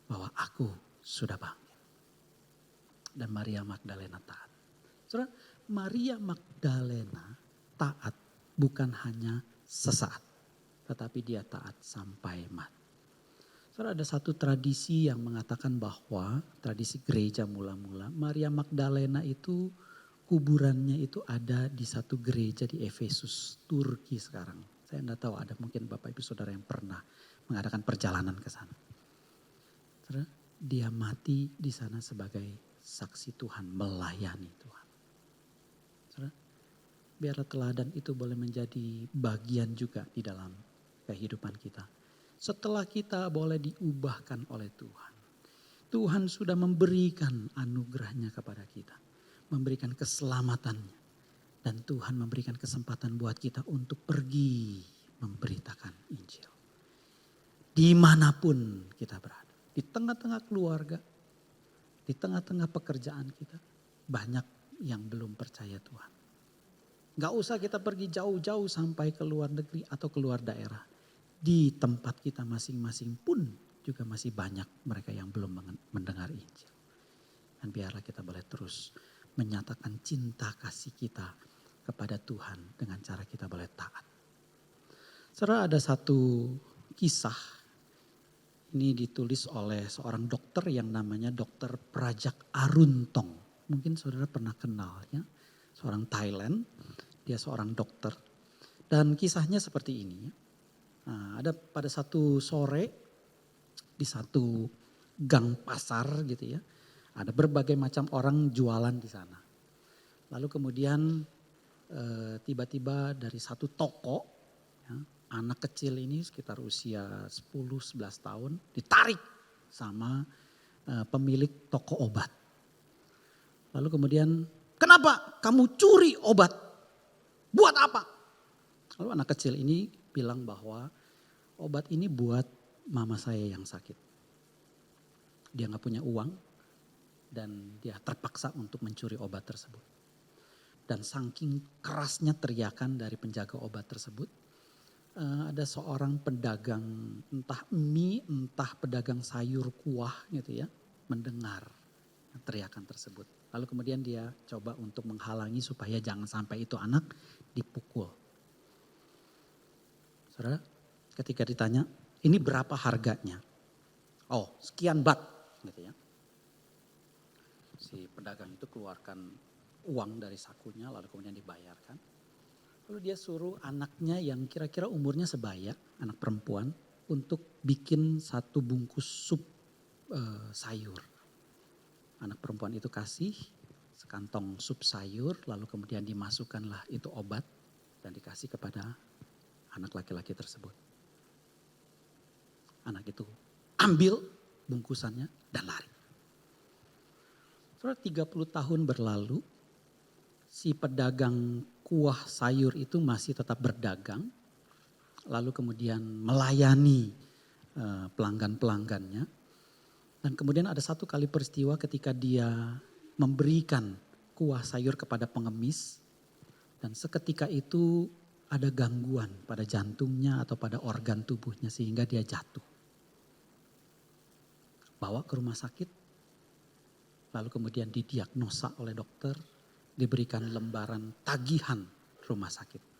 bahwa aku sudah bangkit. Dan Maria Magdalena taat. Saudara, Maria Magdalena taat bukan hanya sesaat. Tetapi dia taat sampai mati. Saudara, ada satu tradisi yang mengatakan bahwa tradisi gereja mula-mula Maria Magdalena itu kuburannya itu ada di satu gereja di Efesus, Turki sekarang. Saya tidak tahu, ada mungkin Bapak Ibu Saudara yang pernah mengadakan perjalanan ke sana. Saudara, dia mati di sana sebagai saksi Tuhan, melayani Tuhan. Saudara, biarlah teladan itu boleh menjadi bagian juga di dalam kehidupan kita. Setelah kita boleh diubahkan oleh Tuhan. Tuhan sudah memberikan anugerahnya kepada kita. Memberikan keselamatannya. Dan Tuhan memberikan kesempatan buat kita untuk pergi memberitakan Injil. Dimanapun kita berada. Di tengah-tengah keluarga. Di tengah-tengah pekerjaan kita. Banyak yang belum percaya Tuhan. Gak usah kita pergi jauh-jauh sampai ke luar negeri atau keluar daerah. Di tempat kita masing-masing pun juga masih banyak mereka yang belum mendengar Injil. Dan biarlah kita boleh terus menyatakan cinta kasih kita kepada Tuhan dengan cara kita boleh taat. Saudara, ada satu kisah. Ini ditulis oleh seorang dokter yang namanya Dr. Prajak Aruntong. Mungkin saudara pernah kenal ya. Seorang Thailand, dia seorang dokter. Dan kisahnya seperti ini. Nah, ada pada satu sore di satu gang pasar gitu ya. Ada berbagai macam orang jualan di sana. Lalu kemudian tiba-tiba dari satu toko, ya, anak kecil ini sekitar usia 10-11 tahun ditarik sama pemilik toko obat. Lalu kemudian, kenapa kamu curi obat? Buat apa? Lalu anak kecil ini bilang bahwa obat ini buat mama saya yang sakit. Dia gak punya uang dan dia terpaksa untuk mencuri obat tersebut. Dan saking kerasnya teriakan dari penjaga obat tersebut, ada seorang pedagang entah mie, entah pedagang sayur kuah gitu ya, mendengar teriakan tersebut. Lalu kemudian dia coba untuk menghalangi supaya jangan sampai itu anak dipukul. Saudara, ketika ditanya, ini berapa harganya? Oh, sekian bat, gitu ya. Si pedagang itu keluarkan uang dari sakunya lalu kemudian dibayarkan. Lalu dia suruh anaknya yang kira-kira umurnya sebaya, anak perempuan, untuk bikin satu bungkus sup sayur. Anak perempuan itu kasih sekantong sup sayur lalu kemudian dimasukkanlah itu obat dan dikasih kepada anak laki-laki tersebut. Anak itu ambil bungkusannya dan lari. Setelah 30 tahun berlalu, si pedagang kuah sayur itu masih tetap berdagang. Lalu kemudian melayani pelanggan-pelanggannya. Dan kemudian ada satu kali peristiwa ketika dia memberikan kuah sayur kepada pengemis. Dan seketika itu ada gangguan pada jantungnya atau pada organ tubuhnya sehingga dia jatuh. Bawa ke rumah sakit, lalu kemudian didiagnosa oleh dokter, diberikan lembaran tagihan rumah sakit.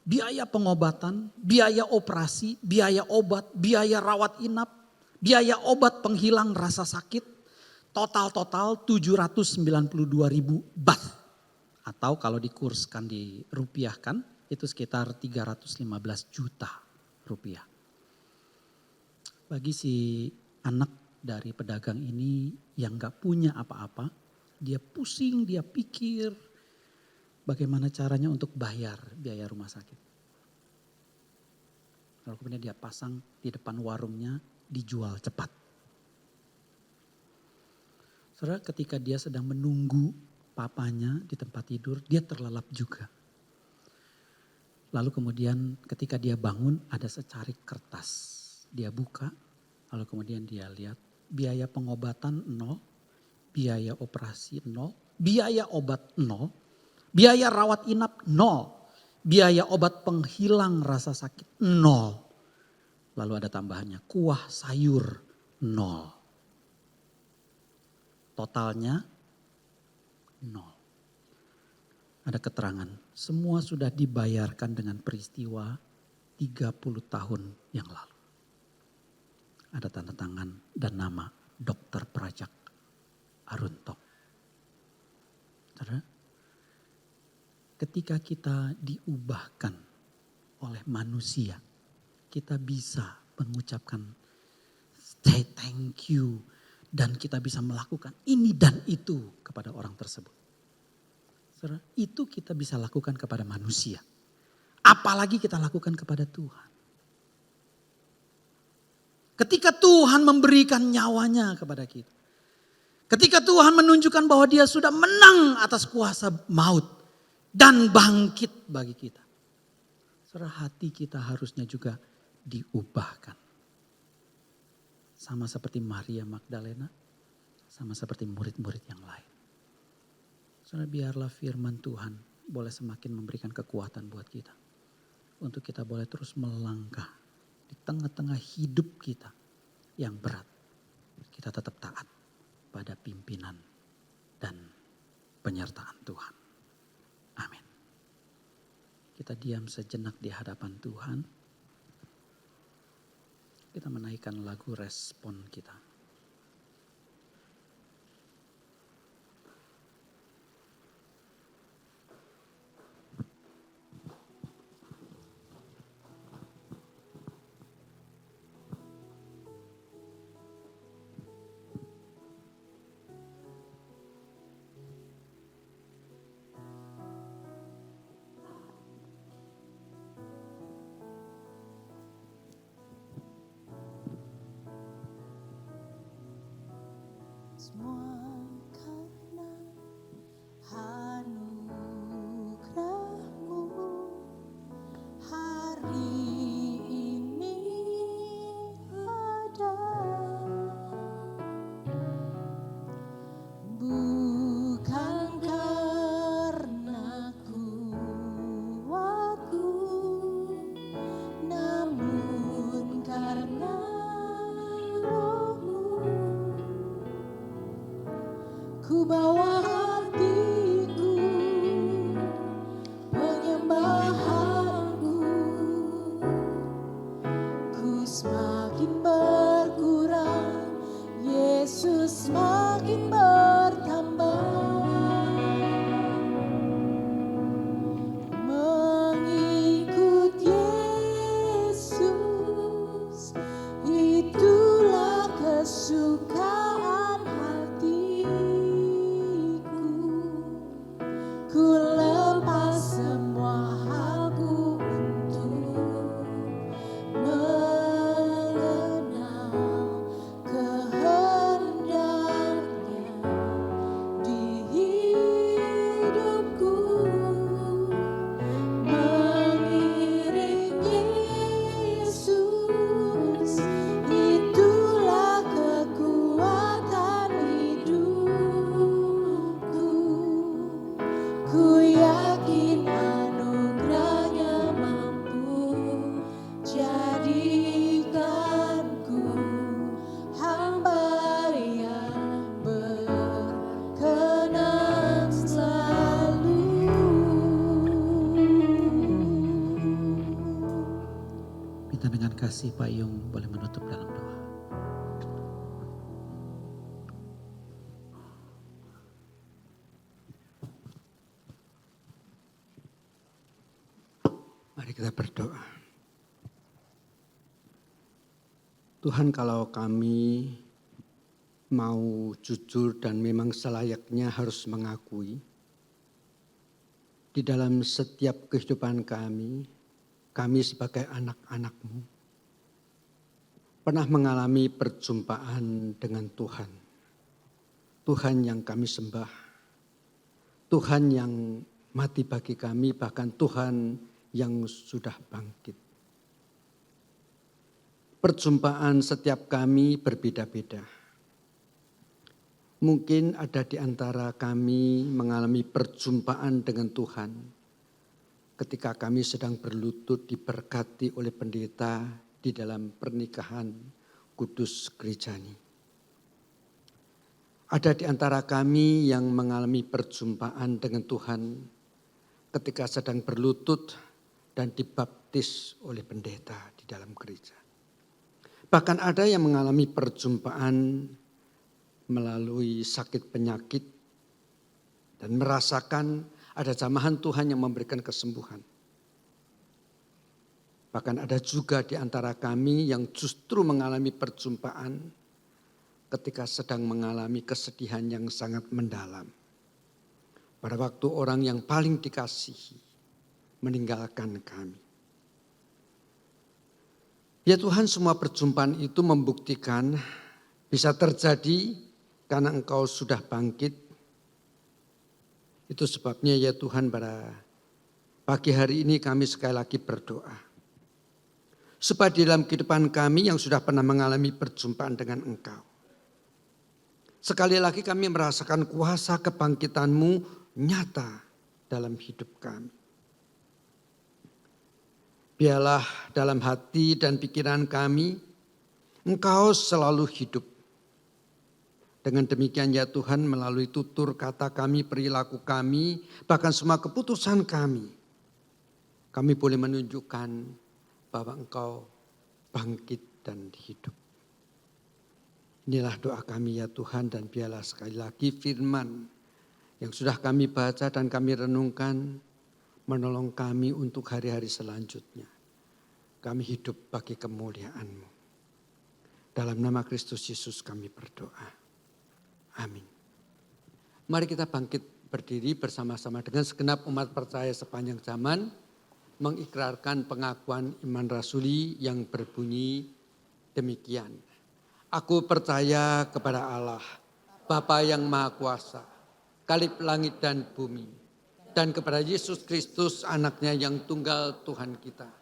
Biaya pengobatan, biaya operasi, biaya obat, biaya rawat inap, biaya obat penghilang rasa sakit, total 792.000 baht. Atau kalau dikurskan dirupiahkan itu sekitar 315 juta rupiah. Bagi si anak dari pedagang ini yang gak punya apa-apa, dia pusing, dia pikir bagaimana caranya untuk bayar biaya rumah sakit. Lalu kemudian dia pasang di depan warungnya, dijual cepat. Saudara, ketika dia sedang menunggu papanya di tempat tidur, dia terlelap juga. Lalu kemudian ketika dia bangun ada secarik kertas. Dia buka, lalu kemudian dia lihat biaya pengobatan 0, biaya operasi 0, biaya obat 0, biaya rawat inap 0, biaya obat penghilang rasa sakit 0. Lalu ada tambahannya kuah sayur 0. Totalnya 0. Ada keterangan semua sudah dibayarkan dengan peristiwa 30 tahun yang lalu. Ada tanda tangan dan nama Dr. Prajak Aruntok. Saudara, ketika kita diubahkan oleh manusia, kita bisa mengucapkan say thank you dan kita bisa melakukan ini dan itu kepada orang tersebut. Saudara, itu kita bisa lakukan kepada manusia. Apalagi kita lakukan kepada Tuhan. Ketika Tuhan memberikan nyawanya kepada kita. Ketika Tuhan menunjukkan bahwa dia sudah menang atas kuasa maut dan bangkit bagi kita. Saudara, hati kita harusnya juga diubahkan. Sama seperti Maria Magdalena, sama seperti murid-murid yang lain. Saudara, biarlah firman Tuhan boleh semakin memberikan kekuatan buat kita. Untuk kita boleh terus melangkah di tengah-tengah hidup kita yang berat. Kita tetap taat pada pimpinan dan penyertaan Tuhan. Amin. Kita diam sejenak di hadapan Tuhan. Kita menaikkan lagu respon kita. Kita dengan kasih Pak Yung boleh menutup dalam doa. Mari kita berdoa. Tuhan, kalau kami mau jujur dan memang selayaknya harus mengakui, di dalam setiap kehidupan kami sebagai anak-anak-Mu pernah mengalami perjumpaan dengan Tuhan. Tuhan yang kami sembah, Tuhan yang mati bagi kami, bahkan Tuhan yang sudah bangkit. Perjumpaan setiap kami berbeda-beda. Mungkin ada di antara kami mengalami perjumpaan dengan Tuhan ketika kami sedang berlutut diberkati oleh pendeta di dalam pernikahan kudus gerejani. Ada di antara kami yang mengalami perjumpaan dengan Tuhan ketika sedang berlutut dan dibaptis oleh pendeta di dalam gereja. Bahkan ada yang mengalami perjumpaan melalui sakit penyakit dan merasakan ada jamahan Tuhan yang memberikan kesembuhan. Bahkan ada juga di antara kami yang justru mengalami perjumpaan ketika sedang mengalami kesedihan yang sangat mendalam. Pada waktu orang yang paling dikasihi meninggalkan kami. Ya Tuhan, semua perjumpaan itu membuktikan bisa terjadi karena Engkau sudah bangkit. Itu sebabnya ya Tuhan, pada pagi hari ini kami sekali lagi berdoa. Supaya di dalam kehidupan kami yang sudah pernah mengalami perjumpaan dengan Engkau, sekali lagi kami merasakan kuasa kebangkitan-Mu nyata dalam hidup kami. Biarlah dalam hati dan pikiran kami, Engkau selalu hidup. Dengan demikian ya Tuhan, melalui tutur kata kami, perilaku kami, bahkan semua keputusan kami boleh menunjukkan bahwa Engkau bangkit dan hidup. Inilah doa kami ya Tuhan, dan biarlah sekali lagi firman yang sudah kami baca dan kami renungkan menolong kami untuk hari-hari selanjutnya. Kami hidup bagi kemuliaan-Mu. Dalam nama Kristus Yesus kami berdoa. Amin. Mari kita bangkit berdiri bersama-sama dengan segenap umat percaya sepanjang zaman, mengikrarkan pengakuan iman rasuli yang berbunyi demikian. Aku percaya kepada Allah, Bapa yang Maha Kuasa, Kalib langit dan bumi, dan kepada Yesus Kristus anaknya yang tunggal Tuhan kita,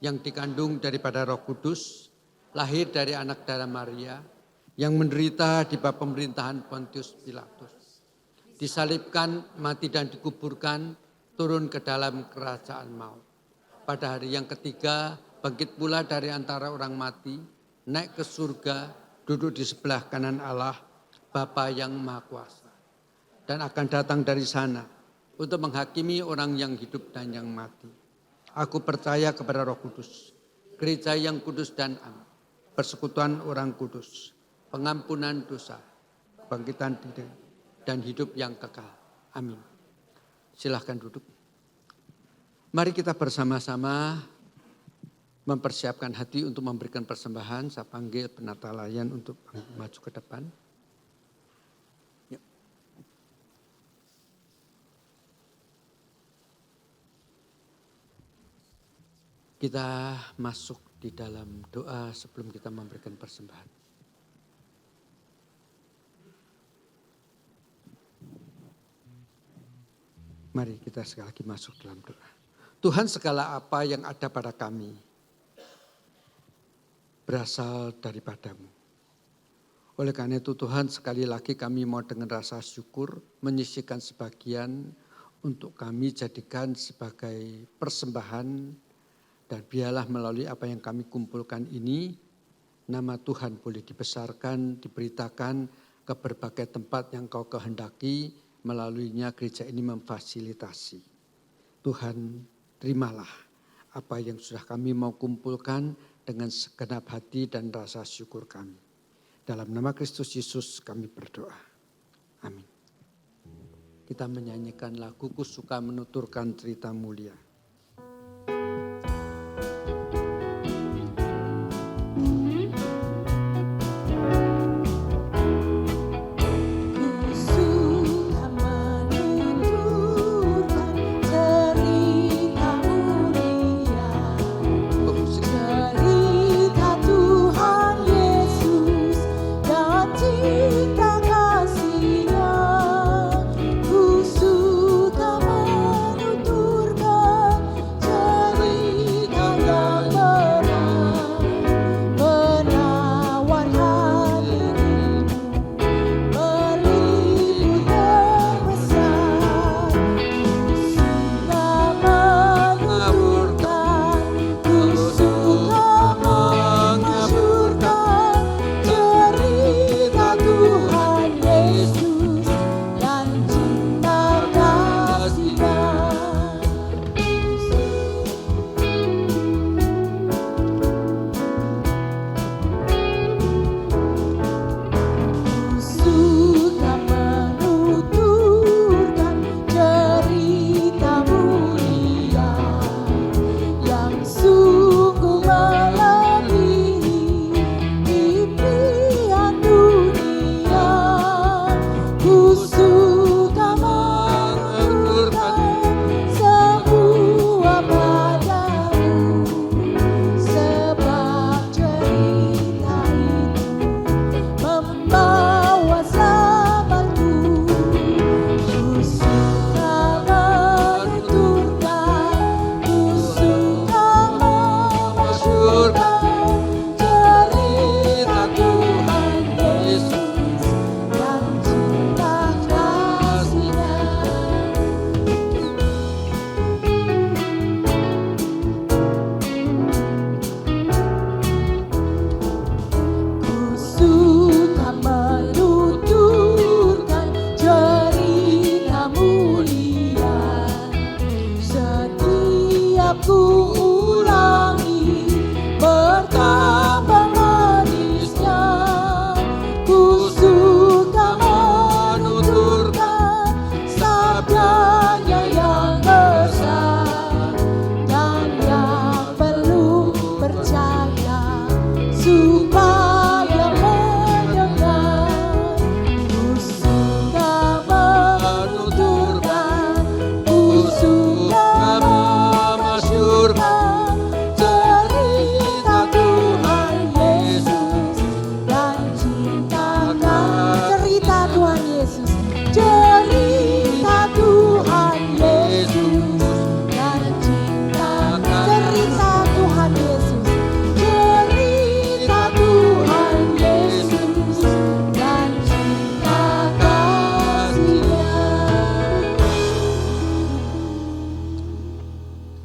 yang dikandung daripada Roh Kudus, lahir dari anak darah Maria, yang menderita di bawah pemerintahan Pontius Pilatus, disalibkan, mati dan dikuburkan, turun ke dalam kerajaan maut. Pada hari yang ketiga bangkit pula dari antara orang mati, naik ke surga, duduk di sebelah kanan Allah, Bapa yang Maha Kuasa, dan akan datang dari sana untuk menghakimi orang yang hidup dan yang mati. Aku percaya kepada Roh Kudus, gereja yang kudus dan am, persekutuan orang kudus, pengampunan dosa, kebangkitan dan hidup yang kekal. Amin. Silahkan duduk. Mari kita bersama-sama mempersiapkan hati untuk memberikan persembahan. Saya panggil penata layan untuk maju ke depan. Yuk. Kita masuk di dalam doa sebelum kita memberikan persembahan. Mari kita sekali lagi masuk dalam doa. Tuhan, segala apa yang ada pada kami berasal daripada-Mu. Oleh karena itu Tuhan, sekali lagi kami mau dengan rasa syukur menyisihkan sebagian untuk kami jadikan sebagai persembahan, dan biarlah melalui apa yang kami kumpulkan ini, nama Tuhan boleh dibesarkan, diberitakan ke berbagai tempat yang Kau kehendaki. Melaluinya gereja ini memfasilitasi. Tuhan, terimalah apa yang sudah kami mau kumpulkan dengan segenap hati dan rasa syukur kami. Dalam nama Kristus Yesus kami berdoa. Amin. Kita menyanyikan lagu Ku Suka Menuturkan Cerita Mulia.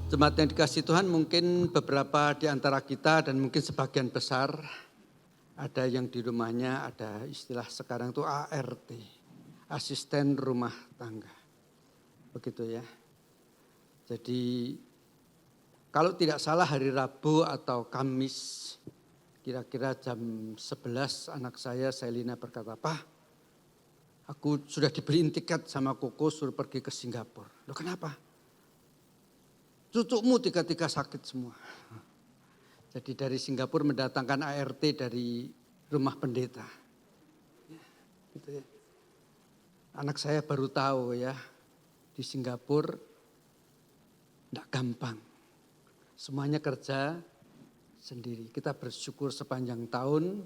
Jemaat yang dikasihi Tuhan, mungkin beberapa di antara kita dan mungkin sebagian besar ada yang di rumahnya ada istilah sekarang itu ART, asisten rumah tangga. Begitu ya. Jadi kalau tidak salah hari Rabu atau Kamis, kira-kira jam 11 anak saya Selina berkata, "Pak, aku sudah dibeliin tiket sama Koko suruh pergi ke Singapura." Loh kenapa? Cucumu tiga-tiga sakit semua. Jadi dari Singapura mendatangkan ART dari rumah pendeta. Gitu ya. Anak saya baru tahu ya, di Singapura tidak gampang. Semuanya kerja sendiri. Kita bersyukur sepanjang tahun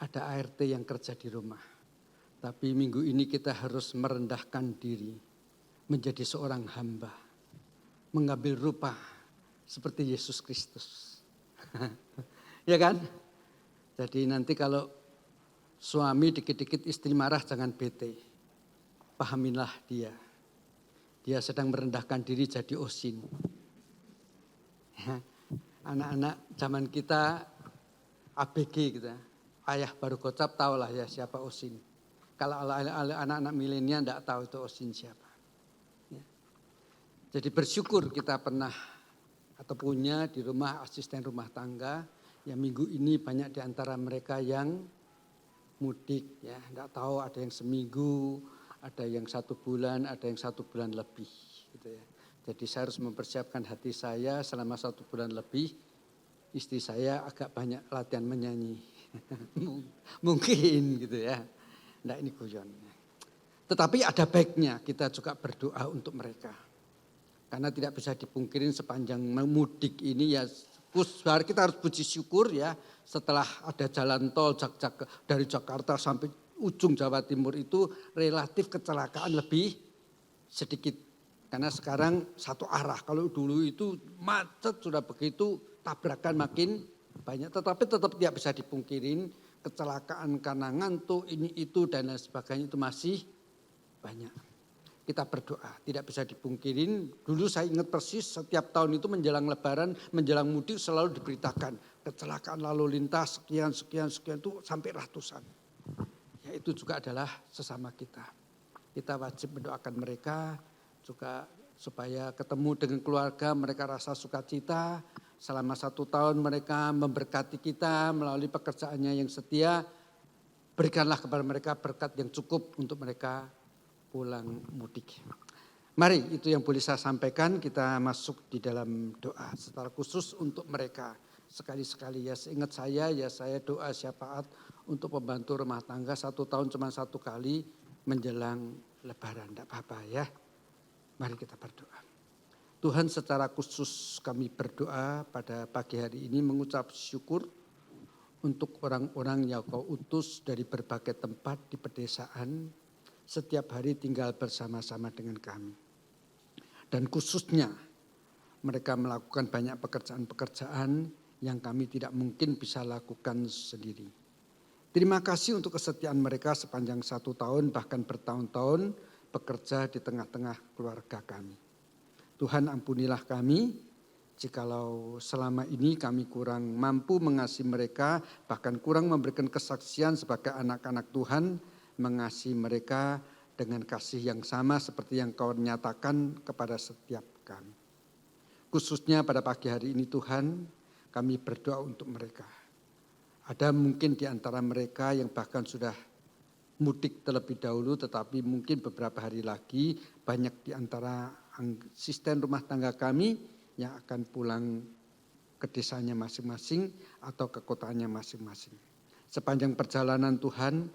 ada ART yang kerja di rumah. Tapi minggu ini kita harus merendahkan diri menjadi seorang hamba. Mengambil rupa seperti Yesus Kristus. Ya kan? Jadi nanti kalau suami dikit-dikit istri marah jangan bete. Pahamilah dia. Dia sedang merendahkan diri jadi Osin. Ya. Anak-anak zaman kita ABG gitu ya. Ayah baru gocap tahulah ya siapa Osin. Kalau anak-anak milenial enggak tahu itu Osin siapa. Jadi bersyukur kita pernah atau punya di rumah asisten rumah tangga, yang minggu ini banyak di antara mereka yang mudik ya, tidak tahu ada yang seminggu, ada yang 1 bulan, ada yang 1 bulan lebih gitu ya. Jadi saya harus mempersiapkan hati saya selama 1 bulan lebih. Istri saya agak banyak latihan menyanyi, mungkin gitu ya. Nah ini guyon. Tetapi ada baiknya kita juga berdoa untuk mereka. Karena tidak bisa dipungkirin sepanjang mudik ini ya, kita harus puji syukur ya, setelah ada jalan tol dari Jakarta sampai ujung Jawa Timur itu relatif kecelakaan lebih sedikit. Karena sekarang satu arah, kalau dulu itu macet sudah begitu, tabrakan makin banyak. Tetapi tetap tidak bisa dipungkirin kecelakaan karena ngantuk ini itu dan lain sebagainya itu masih banyak. Kita berdoa, tidak bisa dipungkirin. Dulu saya ingat persis setiap tahun itu menjelang lebaran, menjelang mudik selalu diberitakan kecelakaan lalu lintas sekian itu sampai ratusan. Ya itu juga adalah sesama kita. Kita wajib mendoakan mereka juga supaya ketemu dengan keluarga, mereka rasa sukacita. Selama 1 tahun mereka memberkati kita melalui pekerjaannya yang setia. Berikanlah kepada mereka berkat yang cukup untuk mereka pulang mudik. Mari itu yang boleh saya sampaikan, kita masuk di dalam doa secara khusus untuk mereka. Sekali-sekali ya seingat saya ya saya doa syafaat untuk pembantu rumah tangga 1 tahun cuma 1 kali menjelang lebaran, tidak apa-apa ya. Mari kita berdoa. Tuhan secara khusus kami berdoa pada pagi hari ini mengucap syukur untuk orang-orang yang Kau utus dari berbagai tempat di pedesaan, setiap hari tinggal bersama-sama dengan kami. Dan khususnya mereka melakukan banyak pekerjaan-pekerjaan yang kami tidak mungkin bisa lakukan sendiri. Terima kasih untuk kesetiaan mereka sepanjang 1 tahun bahkan bertahun-tahun bekerja di tengah-tengah keluarga kami. Tuhan ampunilah kami jikalau selama ini kami kurang mampu mengasihi mereka, bahkan kurang memberikan kesaksian sebagai anak-anak Tuhan, mengasihi mereka dengan kasih yang sama seperti yang Kau nyatakan kepada setiap kami. Khususnya pada pagi hari ini Tuhan, kami berdoa untuk mereka. Ada mungkin di antara mereka yang bahkan sudah mudik terlebih dahulu, tetapi mungkin beberapa hari lagi banyak di antara asisten rumah tangga kami yang akan pulang ke desanya masing-masing atau ke kotanya masing-masing. Sepanjang perjalanan Tuhan,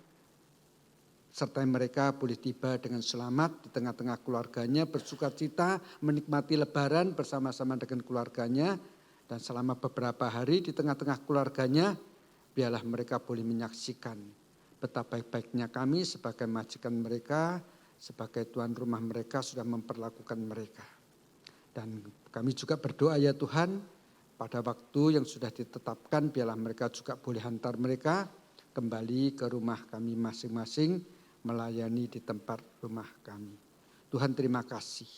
serta mereka boleh tiba dengan selamat di tengah-tengah keluarganya, bersukacita, menikmati lebaran bersama-sama dengan keluarganya. Dan selama beberapa hari di tengah-tengah keluarganya, biarlah mereka boleh menyaksikan betapa baik-baiknya kami sebagai majikan mereka, sebagai tuan rumah mereka sudah memperlakukan mereka. Dan kami juga berdoa ya Tuhan, pada waktu yang sudah ditetapkan biarlah mereka juga boleh hantar mereka kembali ke rumah kami masing-masing, melayani di tempat rumah kami. Tuhan terima kasih.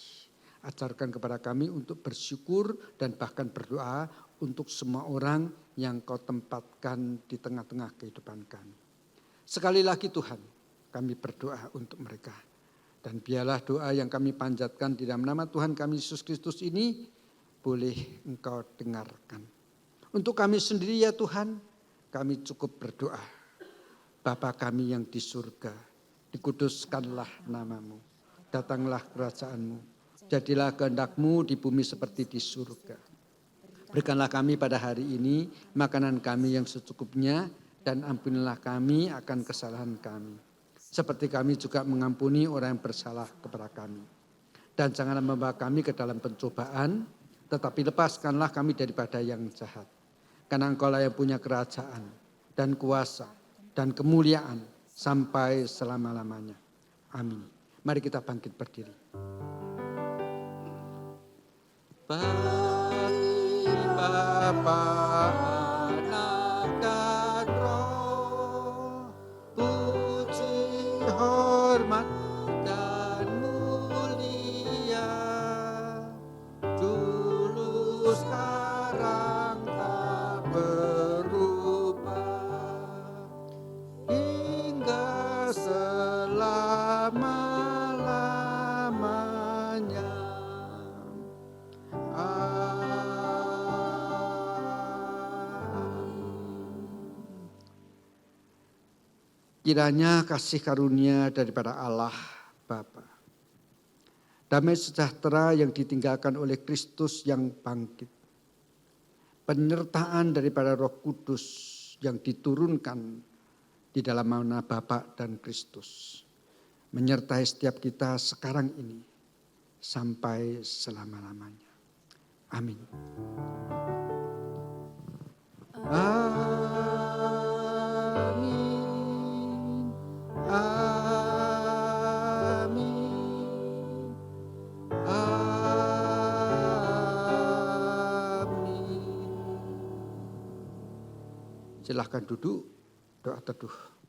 Ajarkan kepada kami untuk bersyukur dan bahkan berdoa untuk semua orang yang Kau tempatkan di tengah-tengah kehidupan kami. Sekali lagi Tuhan, kami berdoa untuk mereka. Dan biarlah doa yang kami panjatkan di dalam nama Tuhan kami Yesus Kristus ini boleh Engkau dengarkan. Untuk kami sendiri ya Tuhan, kami cukup berdoa. Bapa kami yang di surga, dikuduskanlah namamu, datanglah kerajaan-Mu, jadilah kehendak-Mu di bumi seperti di surga. Berikanlah kami pada hari ini makanan kami yang secukupnya, dan ampunilah kami akan kesalahan kami, seperti kami juga mengampuni orang yang bersalah kepada kami. Dan janganlah membawa kami ke dalam pencobaan, tetapi lepaskanlah kami daripada yang jahat. Karena Engkau-lah yang punya kerajaan dan kuasa dan kemuliaan sampai selama-lamanya. Amin. Mari kita bangkit berdiri. Bagi Bapa, Anak dan Roh, puji, hormat dan mulia, dulu sekarang tak berubah, hingga selama-lamanya. Kiranya kasih karunia daripada Allah Bapa, damai sejahtera yang ditinggalkan oleh Kristus yang bangkit, penyertaan daripada Roh Kudus yang diturunkan di dalam nama Bapa dan Kristus, menyertai setiap kita sekarang ini sampai selama-lamanya. Amin. Amin. Amin. Amin. Silahkan duduk, doa teduh.